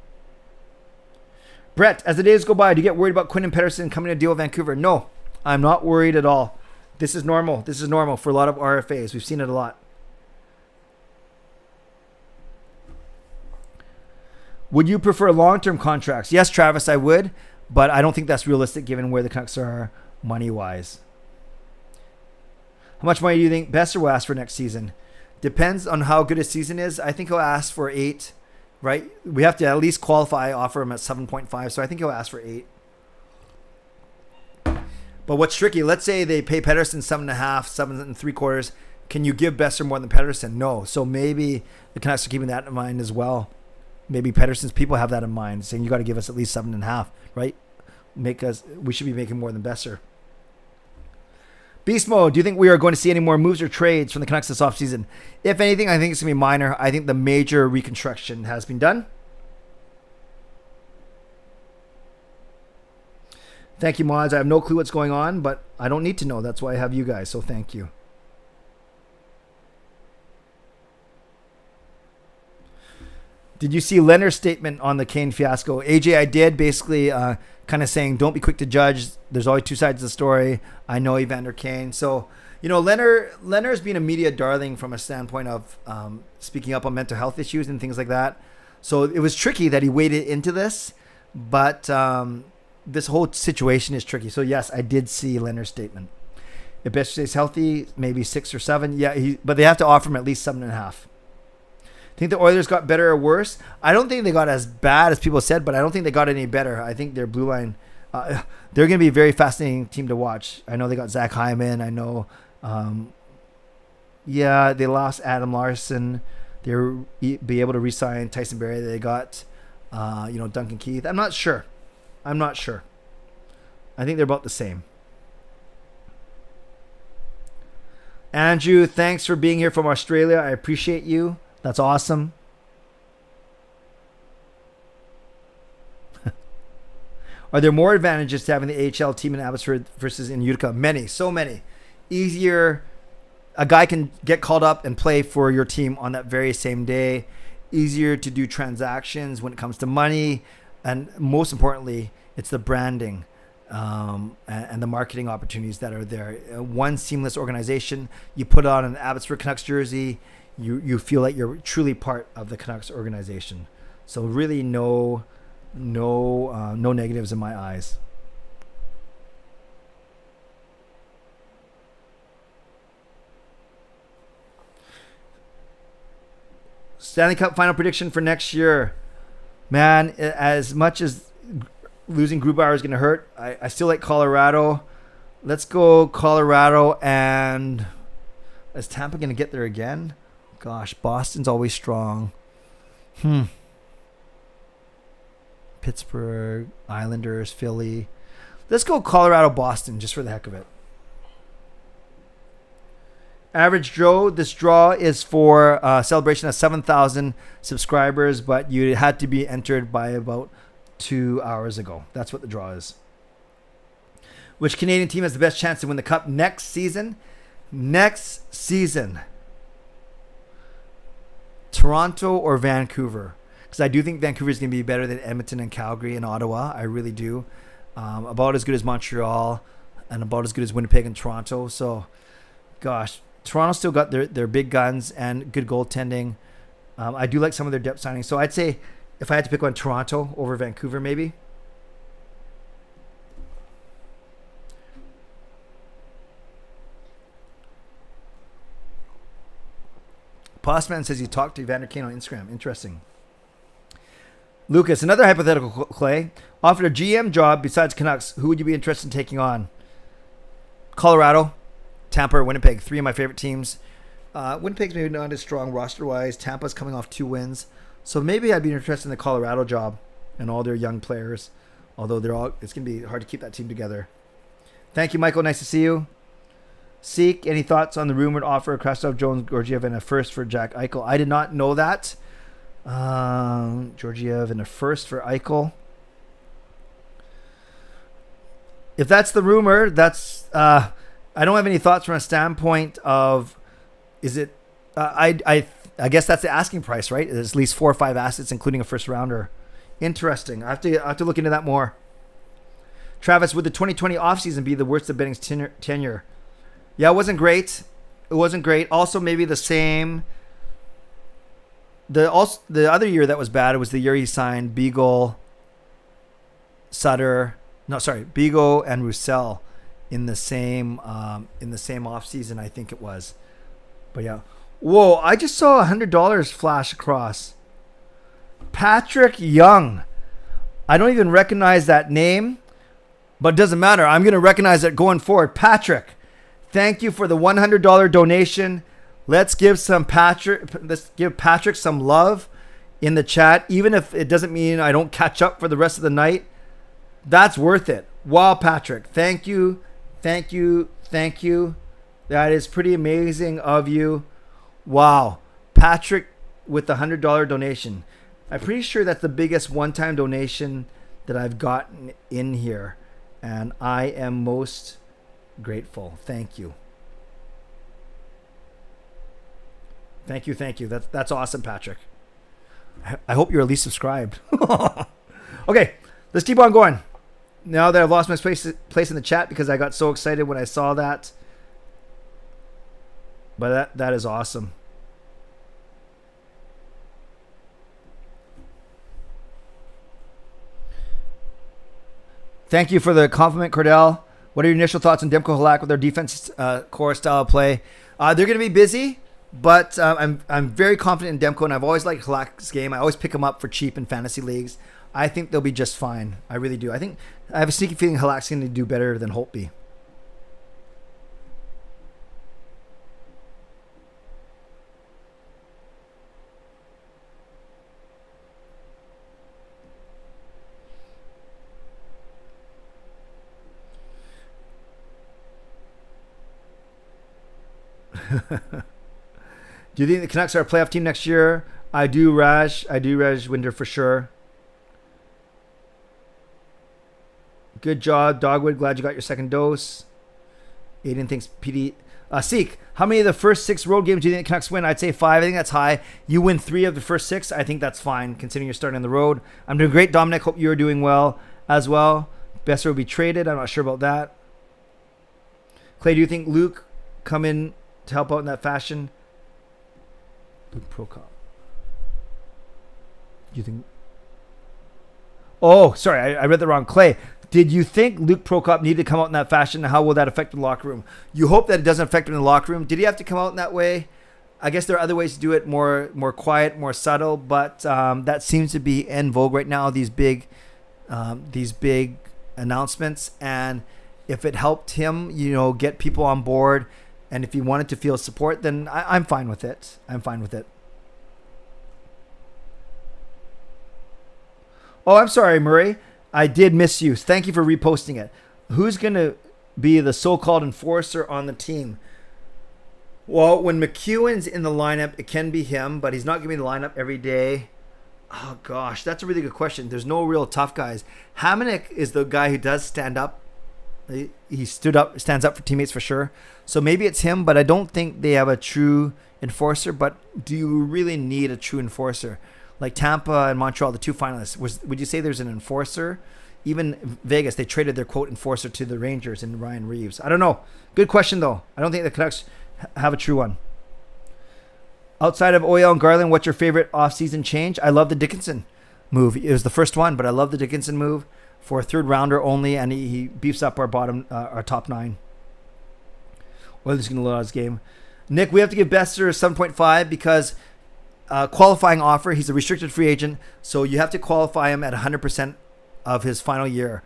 Brett, as the days go by, do you get worried about Quinn and Pettersson coming to deal with Vancouver? No, I'm not worried at all. This is normal. This is normal for a lot of RFAs. We've seen it a lot. Would you prefer long-term contracts? Yes, Travis, I would, but I don't think that's realistic given where the Canucks are money-wise. How much money do you think Besser will ask for next season? Depends on how good his season is. I think he'll ask for 8, right? We have to at least qualify, offer him at 7.5, so I think he'll ask for 8. But what's tricky, let's say they pay Pettersson 7.5, 7.75. Can you give Besser more than Pettersson? No. So maybe the Canucks are keeping that in mind as well. Maybe Pettersson's people have that in mind, saying you got to give us at least 7.5, right? We should be making more than Besser. Beast Mode, do you think we are going to see any more moves or trades from the Canucks this offseason? If anything, I think it's going to be minor. I think the major reconstruction has been done. Thank you, mods. I have no clue what's going on, but I don't need to know. That's why I have you guys, so thank you. Did you see Leonard's statement on the Kane fiasco? AJ, I did. Basically, kind of saying, don't be quick to judge. There's always two sides of the story. I know Evander Kane. So, Leonard's been a media darling from a standpoint of speaking up on mental health issues and things like that. So it was tricky that he waded into this, but this whole situation is tricky. So yes, I did see Leonard's statement. If Best stays healthy, maybe 6 or 7. Yeah, but they have to offer him at least 7.5. Think the Oilers got better or worse? I don't think they got as bad as people said, but I don't think they got any better. I think their blue line, they're going to be a very fascinating team to watch. I know they got Zach Hyman. I know, they lost Adam Larson. They'll be able to re-sign Tyson Barrie. They got, Duncan Keith. I'm not sure. I think they're about the same. Andrew, thanks for being here from Australia. I appreciate you. That's awesome. Are there more advantages to having the AHL team in Abbotsford versus in Utica? Many, so many. Easier. A guy can get called up and play for your team on that very same day. Easier to do transactions when it comes to money. And most importantly, it's the branding and the marketing opportunities that are there. One seamless organization. You put on an Abbotsford Canucks jersey. You feel like you're truly part of the Canucks organization. So really no negatives in my eyes. Stanley Cup final prediction for next year. Man, as much as losing Grubauer is going to hurt, I still like Colorado. Let's go Colorado. And is Tampa going to get there again? Gosh, Boston's always strong. Pittsburgh, Islanders, Philly. Let's go Colorado, Boston, just for the heck of it. Average Joe, this draw is for a celebration of 7,000 subscribers, but you had to be entered by about 2 hours ago. That's what the draw is. Which Canadian team has the best chance to win the Cup next season? Toronto or Vancouver? Because I do think Vancouver is going to be better than Edmonton and Calgary and Ottawa. I really do. About as good as Montreal and about as good as Winnipeg and Toronto. So, gosh, Toronto still got their big guns and good goaltending. I do like some of their depth signings. So I'd say if I had to pick one, Toronto over Vancouver maybe. Postman says you talked to Evander Kane on Instagram. Interesting. Lucas, another hypothetical, Clay. Offered a GM job besides Canucks. Who would you be interested in taking on? Colorado, Tampa, or Winnipeg. 3 of my favorite teams. Winnipeg's maybe not as strong roster-wise. Tampa's coming off 2 wins. So maybe I'd be interested in the Colorado job and all their young players. Although it's going to be hard to keep that team together. Thank you, Michael. Nice to see you. Seek, any thoughts on the rumored offer of Krastov, Jones, Georgiev, and a first for Jack Eichel? I did not know that. Georgiev and a first for Eichel. If that's the rumor, that's I don't have any thoughts from a standpoint of is it I guess that's the asking price, right? It's at least 4 or 5 assets, including a first rounder. Interesting. I have to look into that more. Travis, would the 2020 offseason be the worst of Benning's tenure? Yeah, it wasn't great. Also, maybe the same. The other year that was bad, it was the year he signed Beagle, Beagle and Roussel in the same offseason, I think it was. But yeah. Whoa, I just saw $100 flash across. Patrick Young. I don't even recognize that name, but it doesn't matter. I'm going to recognize it going forward. Patrick, thank you for the $100 donation. Let's give Patrick some love in the chat, even if it doesn't mean I don't catch up for the rest of the night. That's worth it. Wow, Patrick. Thank you. Thank you. That is pretty amazing of you. Wow. Patrick with the $100 donation. I'm pretty sure that's the biggest one-time donation that I've gotten in here. And I am most grateful. Thank you. Thank you. That's awesome, Patrick. I hope you're at least subscribed. Okay, let's keep on going. Now that I've lost my place in the chat because I got so excited when I saw that. But that is awesome. Thank you for the compliment, Cordell. What are your initial thoughts on Demko Halak with their defense core style of play? They're going to be busy, but I'm very confident in Demko, and I've always liked Halak's game. I always pick him up for cheap in fantasy leagues. I think they'll be just fine. I really do. I have a sneaky feeling Halak's going to do better than Holtby. Do you think the Canucks are a playoff team next year? I do, Raj. Winder, for sure. Good job, Dogwood. Glad you got your second dose. Aiden thinks PD. Seek, how many of the first 6 road games do you think the Canucks win? I'd say 5. I think that's high. You win 3 of the first 6. I think that's fine, considering you're starting on the road. I'm doing great, Dominic. Hope you're doing well as well. Besser will be traded. I'm not sure about that. Clay, do you think Luke come in to help out in that fashion? Luke Prokop. Do you think? Oh, sorry, I read that wrong. Clay, did you think Luke Prokop needed to come out in that fashion? How will that affect the locker room? You hope that it doesn't affect him in the locker room. Did he have to come out in that way? I guess there are other ways to do it, more quiet, more subtle, but that seems to be en vogue right now. These big announcements, and if it helped him, get people on board. And if he wanted to feel support, then I'm fine with it. Oh, I'm sorry, Murray. I did miss you. Thank you for reposting it. Who's going to be the so-called enforcer on the team? Well, when McEwen's in the lineup, it can be him, but he's not going to be in the lineup every day. Oh, gosh, that's a really good question. There's no real tough guys. Hamonic is the guy who does stand up. He stands up for teammates for sure. So maybe it's him, but I don't think they have a true enforcer. But do you really need a true enforcer? Like Tampa and Montreal, the 2 finalists, would you say there's an enforcer? Even Vegas, they traded their quote enforcer to the Rangers and Ryan Reeves. I don't know. Good question, though. I don't think the Canucks have a true one. Outside of OEL and Garland, what's your favorite offseason change? I love the Dickinson move. It was the first one, but I love the Dickinson move. For a 3rd rounder only, and he beefs up our top 9. Oilers going to load out his game. Nick, we have to give Besser a 7.5 because qualifying offer. He's a restricted free agent, so you have to qualify him at 100% of his final year.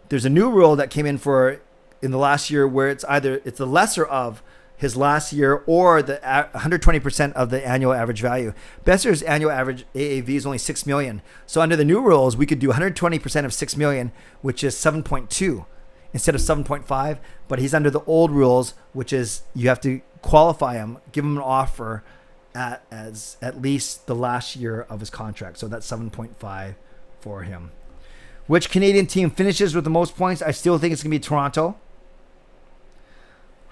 There's a new rule that came in the last year where it's the lesser of his last year or the 120% of the annual average value. Besser's annual average AAV is only $6 million. So under the new rules, we could do 120% of $6 million, which is 7.2 instead of 7.5. But he's under the old rules, which is you have to qualify him, give him an offer as at least the last year of his contract. So that's 7.5 for him. Which Canadian team finishes with the most points? I still think it's going to be Toronto.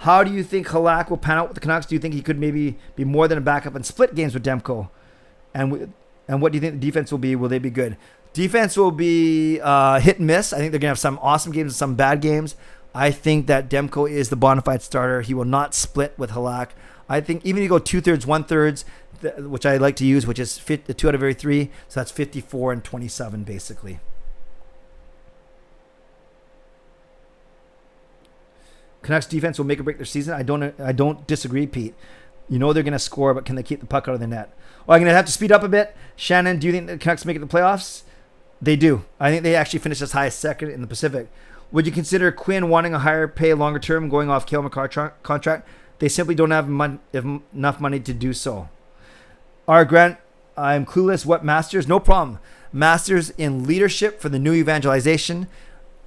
How do you think Halak will pan out with the Canucks? Do you think he could maybe be more than a backup and split games with Demko? And what do you think the defense will be? Will they be good? Defense will be hit and miss. I think they're going to have some awesome games and some bad games. I think that Demko is the bona fide starter. He will not split with Halak. I think even if you go 2/3, 1/3, which I like to use, which is 2 out of every 3, so that's 54 and 27 basically. Canucks defense will make or break their season. I don't disagree, Pete. They're going to score, but can they keep the puck out of the net? Oh, I'm going to have to speed up a bit. Shannon, do you think the Canucks make it to the playoffs? They do. I think they actually finished as high as 2nd in the Pacific. Would you consider Quinn wanting a higher pay longer term, going off Cale Makar contract? They simply don't have enough money to do so. R. Grant, I'm clueless. What masters? No problem. Masters in leadership for the new evangelization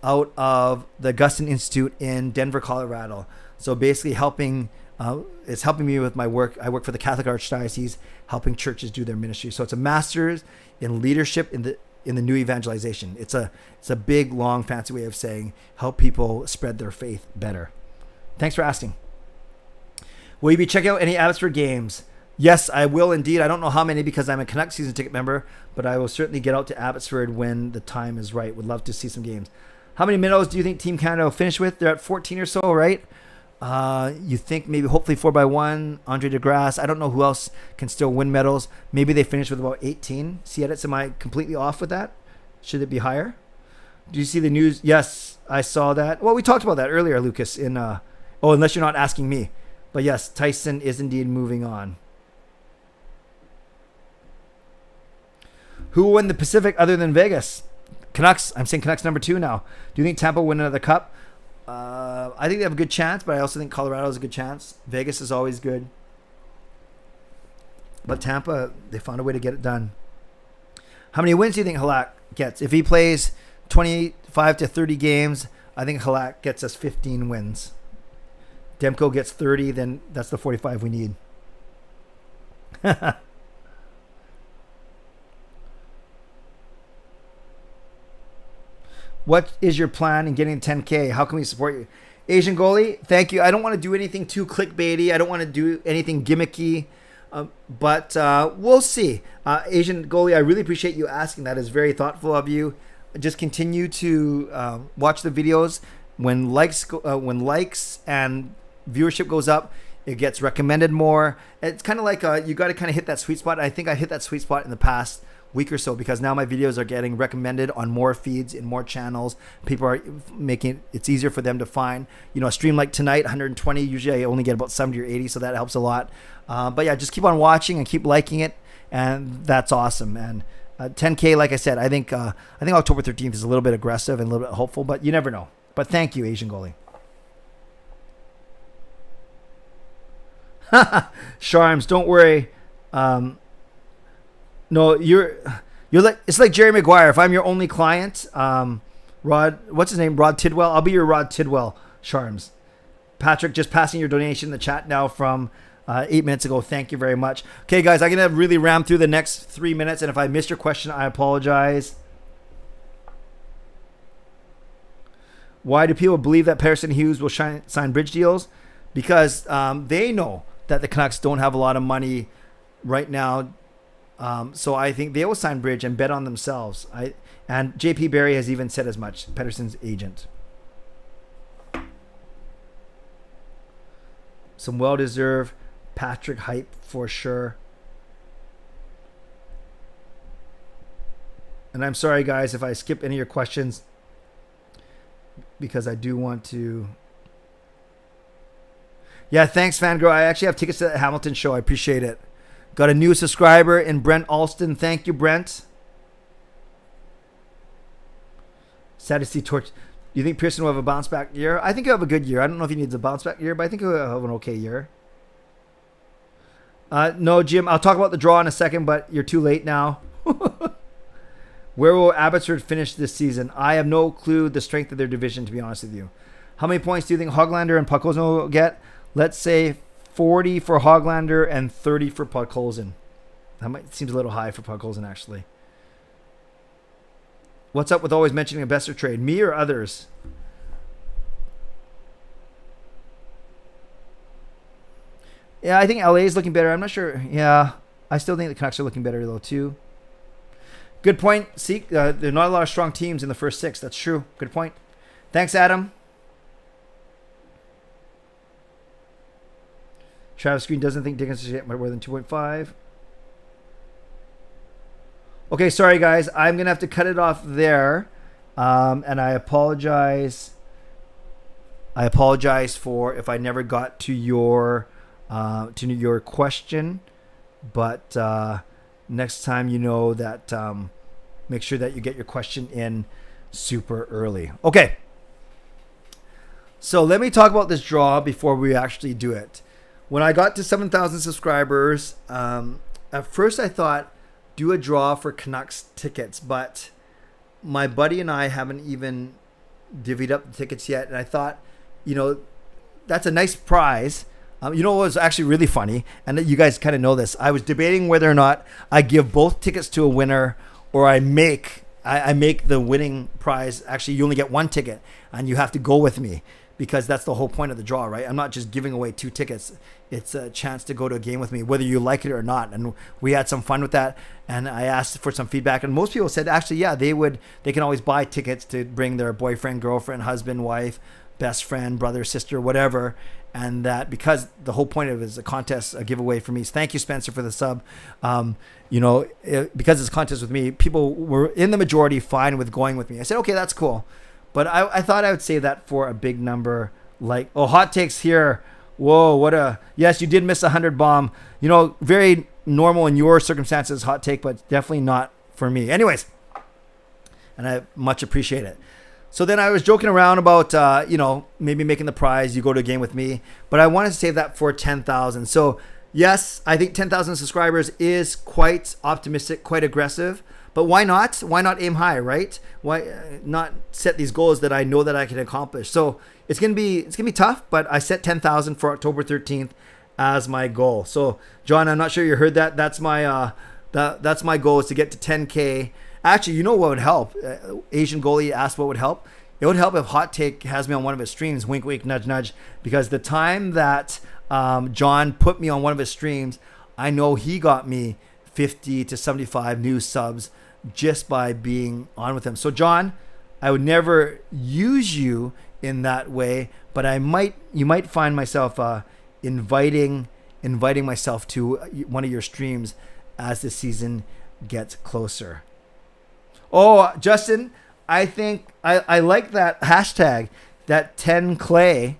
out of the Augustine Institute in Denver, Colorado. So basically it's helping me with my work. I work for the Catholic Archdiocese, helping churches do their ministry. So it's a master's in leadership in the new evangelization. It's a big, long, fancy way of saying help people spread their faith better. Thanks for asking. Will you be checking out any Abbotsford games? Yes, I will indeed. I don't know how many because I'm a Canucks season ticket member, but I will certainly get out to Abbotsford when the time is right. Would love to see some games. How many medals do you think Team Canada will finish with? They're at 14 or so, right? You think maybe hopefully 4x1, Andre DeGrasse. I don't know who else can still win medals. Maybe they finish with about 18. See, edits, am I completely off with that? Should it be higher? Do you see the news? Yes, I saw that. Well, we talked about that earlier, Lucas. Unless you're not asking me. But yes, Tyson is indeed moving on. Who will win the Pacific other than Vegas? Canucks. I'm saying Canucks number 2 now. Do you think Tampa will win another cup? I think they have a good chance, but I also think Colorado has a good chance. Vegas is always good. But Tampa, they found a way to get it done. How many wins do you think Halak gets? If he plays 25 to 30 games, I think Halak gets us 15 wins. Demko gets 30, then that's the 45 we need. What is your plan in getting 10K? How can we support you? Asian goalie, thank you. I don't want to do anything too clickbaity. I don't want to do anything gimmicky, but we'll see. Asian goalie, I really appreciate you asking. That is very thoughtful of you. Just continue to watch the videos. When likes and viewership goes up, it gets recommended more. It's kind of like you got to kind of hit that sweet spot. I think I hit that sweet spot in the past week or so because now my videos are getting recommended on more feeds in more channels. People are making it's easier for them to find. A stream like tonight, 120. Usually I only get about 70 or 80, so that helps a lot. But yeah, just keep on watching and keep liking it, and that's awesome. And 10K, like I said, I think October 13th is a little bit aggressive and a little bit hopeful, but you never know. But thank you, Asian goalie. Sharms, don't worry. No, you're like it's like Jerry Maguire. If I'm your only client, Rod, what's his name? Rod Tidwell. I'll be your Rod Tidwell, Sharms. Patrick, just passing your donation in the chat now from 8 minutes ago. Thank you very much. Okay, guys, I'm gonna really ram through the next 3 minutes, and if I missed your question, I apologize. Why do people believe that Patterson Hughes will sign bridge deals? Because they know that the Canucks don't have a lot of money right now. So I think they will sign bridge and bet on themselves. And JP Barry has even said as much, Pedersen's agent. Some well-deserved Patrick hype for sure. And I'm sorry, guys, if I skip any of your questions, because I do want to. Yeah, thanks, Fangirl. I actually have tickets to the Hamilton show. I appreciate it. Got a new subscriber in Brent Alston. Thank you, Brent. Sad to see Torch. Do you think Pearson will have a bounce back year? I think he'll have a good year. I don't know if he needs a bounce back year, but I think he'll have an okay year. No, Jim, I'll talk about the draw in a second, but you're too late now. Where will Abbotsford finish this season? I have no clue the strength of their division, to be honest with you. How many points do you think Hoglander and Podkolzin will get? Let's say 40 for Hoglander and 30 for Podkolzin. That seems a little high for Podkolzin, actually. What's up with always mentioning a Besser trade? Me or others? Yeah, I think LA is looking better. I'm not sure. Yeah, I still think the Canucks are looking better, though, too. Good point. See, there are not a lot of strong teams in the first 6. That's true. Good point. Thanks, Adam. Travis Green doesn't think Dickinson should get more than 2.5. Okay, sorry, guys. I'm going to have to cut it off there. And I apologize. I apologize for if I never got to your question. But next time, you know that make sure that you get your question in super early. Okay. So let me talk about this draw before we actually do it. When I got to 7,000 subscribers, at first I thought do a draw for Canucks tickets, but my buddy and I haven't even divvied up the tickets yet. And I thought, the that's a nice prize. You know what was actually really funny, and you guys kind of know this. I was debating whether or not I give both tickets to a winner, or I make the winning prize. Actually, you only get one ticket, and you have to go with me, because that's the whole point of the draw, right? I'm not just giving away 2 tickets. It's a chance to go to a game with me, whether you like it or not. And we had some fun with that. And I asked for some feedback, and most people said, actually, yeah, they can always buy tickets to bring their boyfriend, girlfriend, husband, wife, best friend, brother, sister, whatever. And that because the whole point of it is a contest, a giveaway for me. So thank you, Spencer, for the sub. Because it's a contest with me, people were in the majority fine with going with me. I said, okay, that's cool. But I thought I would save that for a big number. Like, hot takes here. Whoa, yes, you did miss 100 bomb. Very normal in your circumstances, hot take, but definitely not for me. Anyways, and I much appreciate it. So then I was joking around about, maybe making the prize. You go to a game with me, but I wanted to save that for 10,000. So yes, I think 10,000 subscribers is quite optimistic, quite aggressive. But why not? Why not aim high, right? Why not set these goals that I know that I can accomplish? So it's gonna be tough, but I set 10,000 for October 13th as my goal. So John, I'm not sure you heard that. That's my that's my goal, is to get to 10K. Actually, you know what would help? Asian Goalie asked what would help. It would help if Hot Take has me on one of his streams. Wink, wink, nudge, nudge. Because the time that John put me on one of his streams, I know he got me 50 to 75 new subs just by being on with him. So John, I would never use you in that way, but you might find myself inviting myself to one of your streams as the season gets closer. Oh, Justin, I think I like that hashtag, that 10 Clay.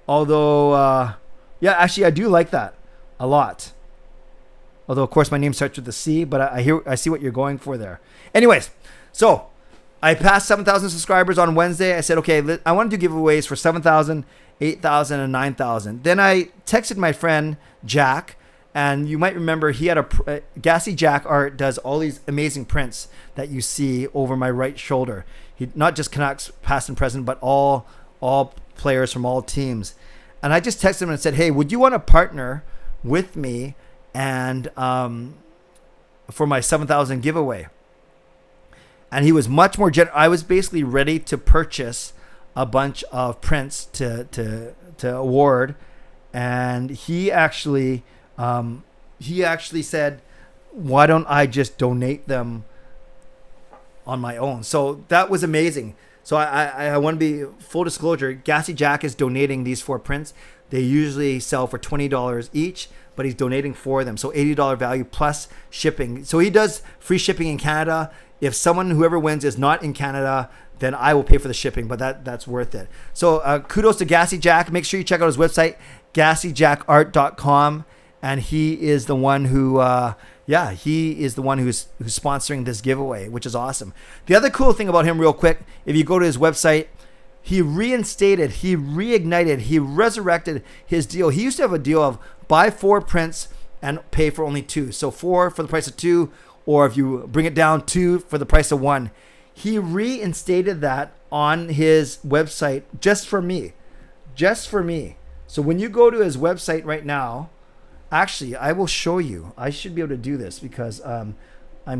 Although, actually, I do like that a lot. Although, of course, my name starts with a C, but I see what you're going for there. Anyways, so I passed 7,000 subscribers on Wednesday. I said, okay, I want to do giveaways for 7,000, 8,000, and 9,000. Then I texted my friend Jack, and you might remember he had a Gassy Jack Art does all these amazing prints that you see over my right shoulder. He not just Canucks past and present, but all players from all teams. And I just texted him and said, hey, would you want to partner with me and for my 7,000 giveaway? And he was much more I was basically ready to purchase a bunch of prints to award, and he actually said, why don't I just donate them on my own? So that was amazing. So I want to be full disclosure. Gassy Jack is donating these 4 prints. They usually sell for $20 each, but he's donating 4 of them. So $80 value plus shipping. So he does free shipping in Canada. If whoever wins is not in Canada, then I will pay for the shipping, but that's worth it. So kudos to Gassy Jack. Make sure you check out his website, GassyJackArt.com. And he is the one who, who's sponsoring this giveaway, which is awesome. The other cool thing about him, real quick, if you go to his website, he reignited, he resurrected his deal. He used to have a deal of buy 4 prints and pay for only 2. So 4 for the price of 2, or if you bring it down, 2 for the price of 1. He reinstated that on his website just for me. So when you go to his website right now, actually, I will show you. I should be able to do this because I'm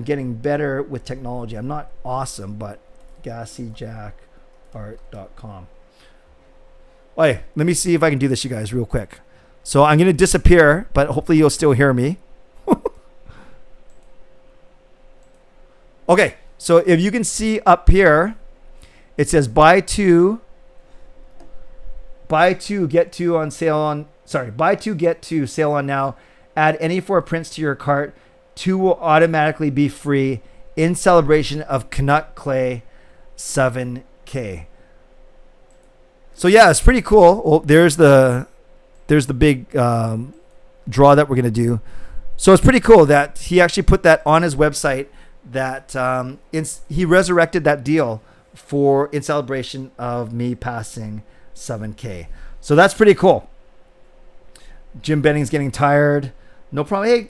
getting better with technology. I'm not awesome, but GassyJackArt.com. Wait, let me see if I can do this, you guys, real quick. So I'm going to disappear, but hopefully you'll still hear me. Okay, so if you can see up here, it says buy 2, get 2 on sale on... Sorry, buy 2, get 2, sale on now. Add any 4 prints to your cart. 2 will automatically be free in celebration of Canuck Clay 7K. So yeah, it's pretty cool. Oh, there's the big draw that we're going to do. So it's pretty cool that he actually put that on his website, that he resurrected that deal in celebration of me passing 7K. So that's pretty cool. Jim Benning's getting tired. No problem. Hey,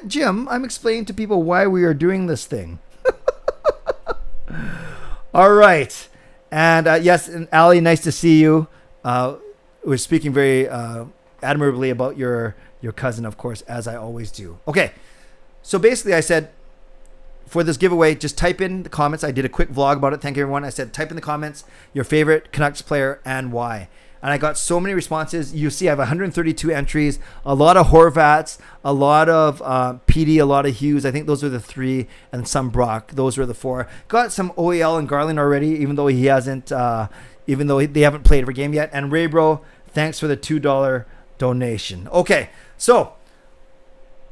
Jim, I'm explaining to people why we are doing this thing. All right. And yes, and Ali, nice to see you. was speaking very admirably about your cousin, of course, as I always do. Okay, so basically I said, for this giveaway, just type in the comments. I did a quick vlog about it. Thank you, everyone. I said, type in the comments your favorite Canucks player and why. And I got so many responses. You see, I have 132 entries, a lot of Horvats, a lot of PD, a lot of Hughes. I think those are the 3, and some Brock. Those were the 4. Got some OEL and Garland already, even though he hasn't, even though they haven't played every game yet. And Raybro, thanks for the $2 donation. Okay, so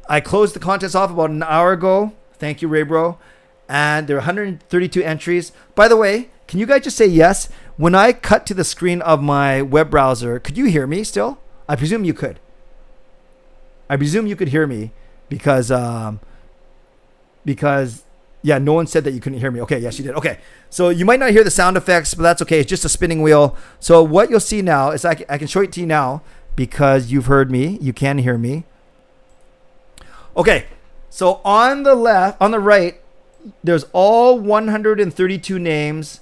I closed the contest off about an hour ago. Thank you, Raybro. And there are 132 entries. By the way, can you guys just say yes? When I cut to the screen of my web browser, could you hear me still? I presume you could. I presume you could hear me because yeah, no one said that you couldn't hear me. Okay, yes, you did. Okay, so you might not hear the sound effects, but that's okay. It's just a spinning wheel. So what you'll see now is I can show it to you now because you've heard me. You can hear me. Okay, so on the left, on the right, there's all 132 names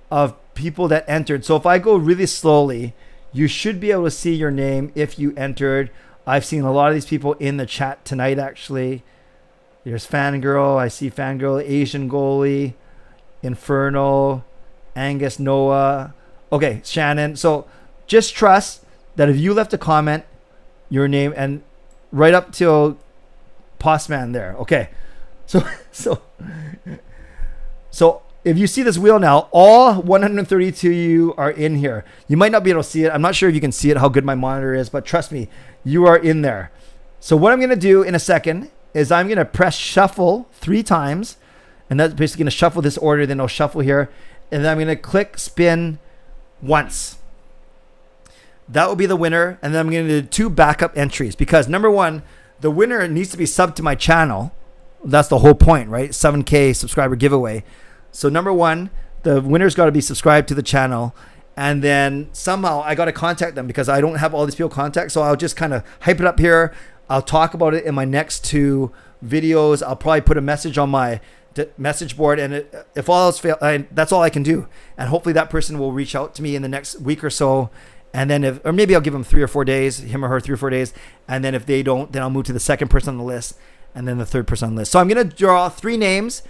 of people that entered. So if I go really slowly, you should be able to see your name if you entered. I've seen a lot of these people in the chat tonight, actually. There's Fangirl. I see Fangirl, Asian Goalie, Inferno, Angus, Noah. Okay, Shannon. So just trust that if you left a comment, your name, and right up till Postman there. Okay. So if you see this wheel now, all 132 of you are in here. You might not be able to see it. I'm not sure if you can see it, how good my monitor is, but trust me, you are in there. So what I'm going to do in a second is I'm going to press shuffle 3 times, and that's basically going to shuffle this order, then I'll shuffle here, and then I'm going to click spin once. That will be the winner, and then I'm going to do 2 backup entries because number 1, the winner needs to be subbed to my channel. That's the whole point, right? 7K subscriber giveaway. So number 1, the winner's got to be subscribed to the channel, and then somehow I got to contact them because I don't have all these people contact. So I'll just kind of hype it up here. I'll talk about it in my next 2 videos. I'll probably put a message on my message board, and if all else fails, that's all I can do. And hopefully that person will reach out to me in the next week or so. And then or maybe I'll give them 3 or 4 days, him or her 3 or 4 days. And then if they don't, then I'll move to the second person on the list and then the third person on the list. So I'm going to draw 3 names,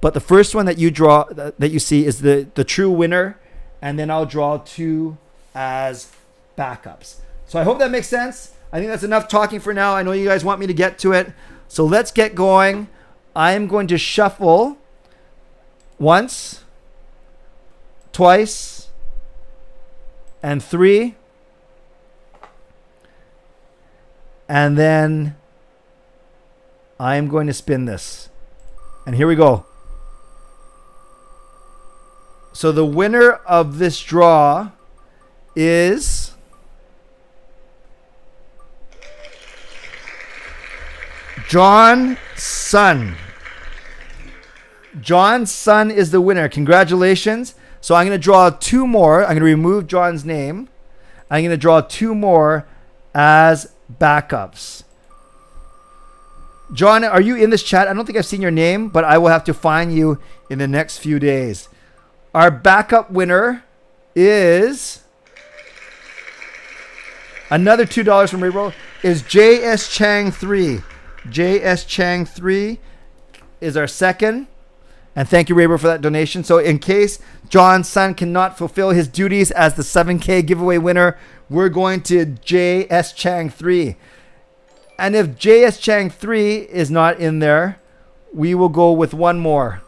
but the first one that you draw, that you see is the true winner. And then I'll draw 2 as backups. So I hope that makes sense. I think that's enough talking for now. I know you guys want me to get to it. So let's get going. I'm going to shuffle once, twice, and 3. And then I'm going to spin this. And here we go. So the winner of this draw is John Sun. John Sun is the winner. Congratulations. So I'm going to draw 2 more. I'm going to remove John's name. I'm going to draw 2 more as backups. John, are you in this chat? I don't think I've seen your name, but I will have to find you in the next few days. Our backup winner is another $2 from Raybro is JS Chang 3. JS Chang 3 is our second. And thank you, Raybro, for that donation. So in case John's son cannot fulfill his duties as the 7K giveaway winner, we're going to JS Chang 3. And if JS Chang 3 is not in there, we will go with 1 more.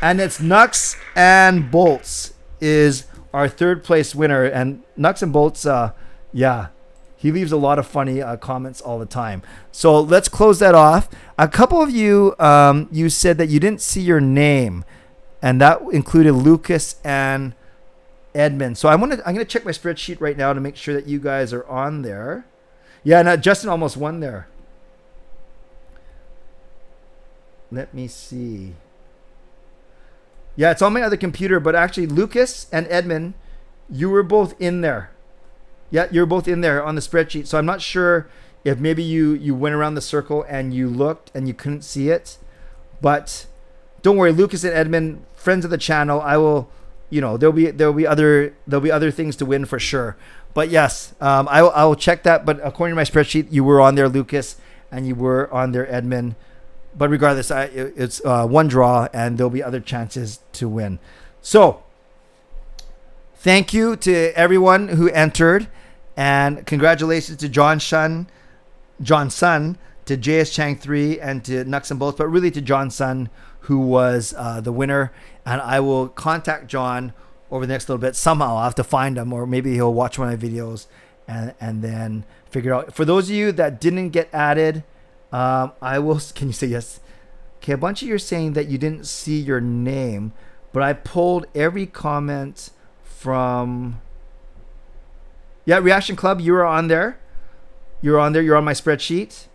And it's Nucks and Bolts is our 3rd place winner. And Nucks and Bolts, yeah, he leaves a lot of funny comments all the time. So let's close that off. A couple of you, you said that you didn't see your name, and that included Lucas and Edmund. So I'm gonna check my spreadsheet right now to make sure that you guys are on there. Yeah, and Justin almost won there. Let me see. Yeah, it's on my other computer, but actually Lucas and Edmund, you were both in there. Yeah, you're both in there on the spreadsheet. So I'm not sure if maybe you went around the circle and you looked and you couldn't see it. But don't worry, Lucas and Edmund, friends of the channel. I will, there'll be other things to win for sure. But yes, I will check that. But according to my spreadsheet, you were on there, Lucas, and you were on there, Edmund. But regardless, it's one draw, and there'll be other chances to win. So thank you to everyone who entered, and congratulations to John's son, to JS Chang 3, and to Nux and both, but really to John's son, who was the winner. And I will contact John over the next little bit. Somehow I'll have to find him, or maybe he'll watch one of my videos and then figure it out. For those of you that didn't get added, I will. Can you say yes? Okay, a bunch of you are saying that you didn't see your name, but I pulled every comment from. Yeah, Reaction Club, you were on there. You're on there. You're on my spreadsheet.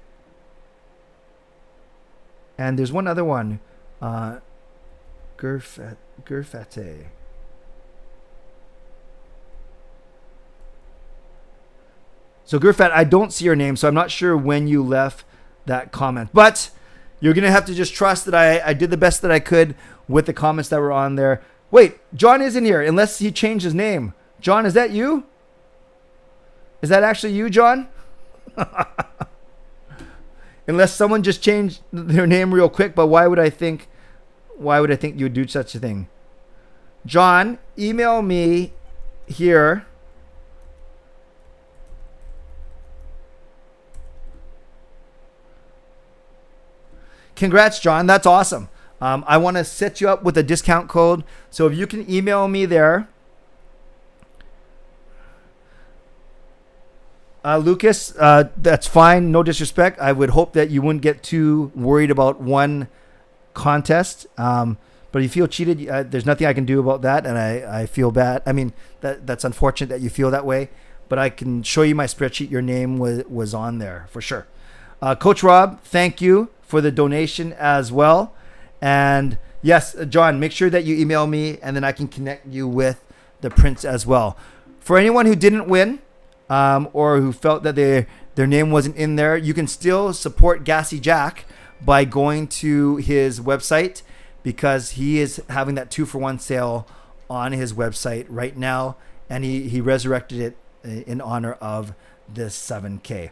And there's one other one, Gurfete. So Gurfat, I don't see your name, so I'm not sure when you left that comment. But you're going to have to just trust that I did the best that I could with the comments that were on there. Wait, John isn't here, unless he changed his name. John, is that you? Is that actually you, John? Unless someone just changed their name real quick, but why would I think you would do such a thing? John, email me here. Congrats, John. That's awesome. I want to set you up with a discount code. So if you can email me there. Lucas, that's fine. No disrespect. I would hope that you wouldn't get too worried about one contest. But if you feel cheated, there's nothing I can do about that. And I feel bad. I mean, that's unfortunate that you feel that way. But I can show you my spreadsheet. Your name was on there for sure. Coach Rob, thank you for the donation as well. And yes, John, make sure that you email me, and then I can connect you with the prints as well. For anyone who didn't win, or who felt that their name wasn't in there, you can still support Gassy Jack by going to his website, because he is having that 2-for-1 sale on his website right now, and he resurrected it in honor of this 7K.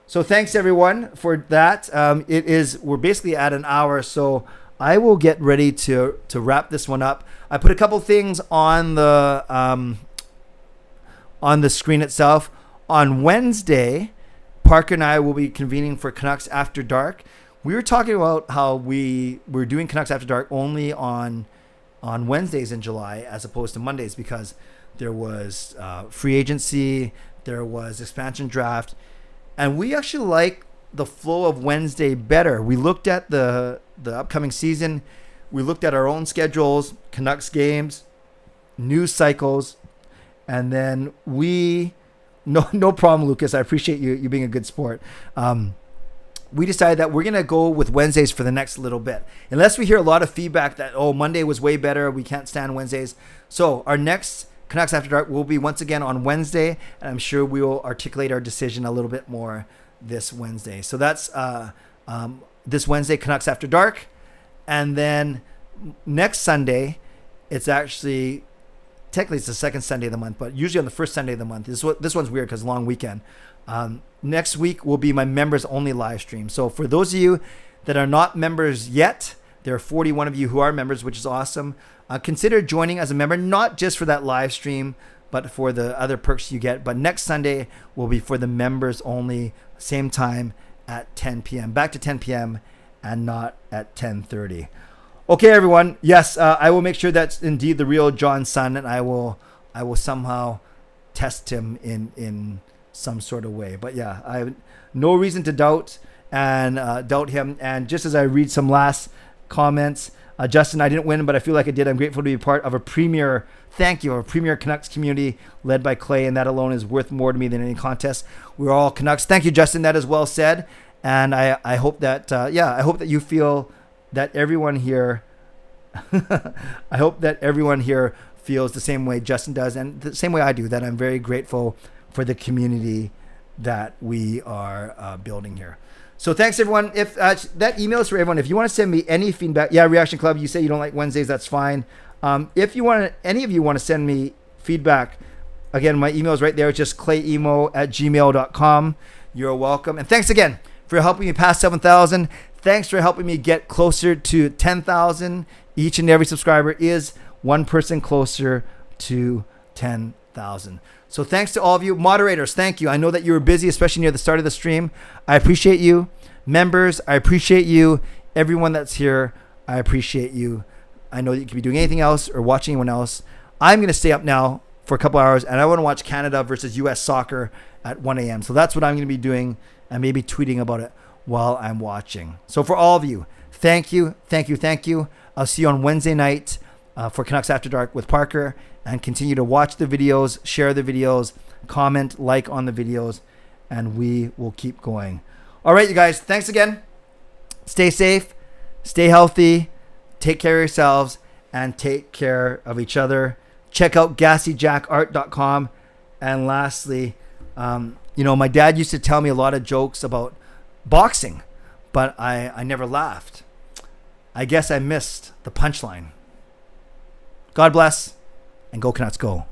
So thanks everyone for that. We're basically at an hour, so I will get ready to wrap this one up. I put a couple things on the screen itself. On Wednesday, Parker and I will be convening for Canucks After Dark. We were talking about how we're doing Canucks After Dark only on Wednesdays in July as opposed to Mondays, because there was free agency, there was expansion draft, and we actually like the flow of Wednesday better. We looked at the upcoming season. We looked at our own schedules, Canucks games, news cycles, and then no problem, Lucas. I appreciate you being a good sport. We decided that we're going to go with Wednesdays for the next little bit. Unless we hear a lot of feedback that, Monday was way better, we can't stand Wednesdays. So our next Canucks After Dark will be once again on Wednesday, and I'm sure we will articulate our decision a little bit more this Wednesday. So that's this Wednesday, Canucks After Dark. And then next Sunday, it's actually, technically it's the second Sunday of the month, but usually on the first Sunday of the month. This one's weird because long weekend. Next week will be my members only live stream. So for those of you that are not members yet, there are 41 of you who are members, which is awesome. Consider joining as a member, not just for that live stream, but for the other perks you get. But next Sunday will be for the members only, same time at 10 p.m. Back to 10 p.m. and not at 10:30. Okay, everyone. Yes, I will make sure that's indeed the real John's son, and I will somehow test him in some sort of way. But yeah, I have no reason to doubt him. And just as I read some last comments, Justin, I didn't win, but I feel like I did. I'm grateful to be part of a premier Canucks community led by Clay, and that alone is worth more to me than any contest. We're all Canucks. Thank you, Justin. That is well said. And I hope that I hope that you feel that everyone here feels the same way Justin does, and the same way I do, that I'm very grateful for the community that we are building here. So thanks everyone. If that email is for everyone. If you want to send me any feedback, Reaction Club, you say you don't like Wednesdays, that's fine. If you want, any of you want to send me feedback, again, my email is right there. It's just clayemo@gmail.com. You're welcome. And thanks again for helping me pass 7,000. Thanks for helping me get closer to 10,000. Each and every subscriber is one person closer to 10,000. So thanks to all of you. Moderators, thank you. I know that you were busy, especially near the start of the stream. I appreciate you. Members, I appreciate you. Everyone that's here, I appreciate you. I know that you could be doing anything else or watching anyone else. I'm going to stay up now for a couple hours, and I want to watch Canada versus U.S. soccer at 1 a.m. So that's what I'm going to be doing, and maybe tweeting about it while I'm watching. So for all of you, thank you, thank you, thank you. I'll see you on Wednesday night for Canucks After Dark with Parker, and continue to watch the videos, share the videos, comment, like on the videos, and we will keep going. All right, you guys, thanks again. Stay safe, stay healthy, take care of yourselves, and take care of each other. Check out gassyjackart.com. And lastly, my dad used to tell me a lot of jokes about boxing, but I never laughed. I guess I missed the punchline. God bless, and go Canucks go.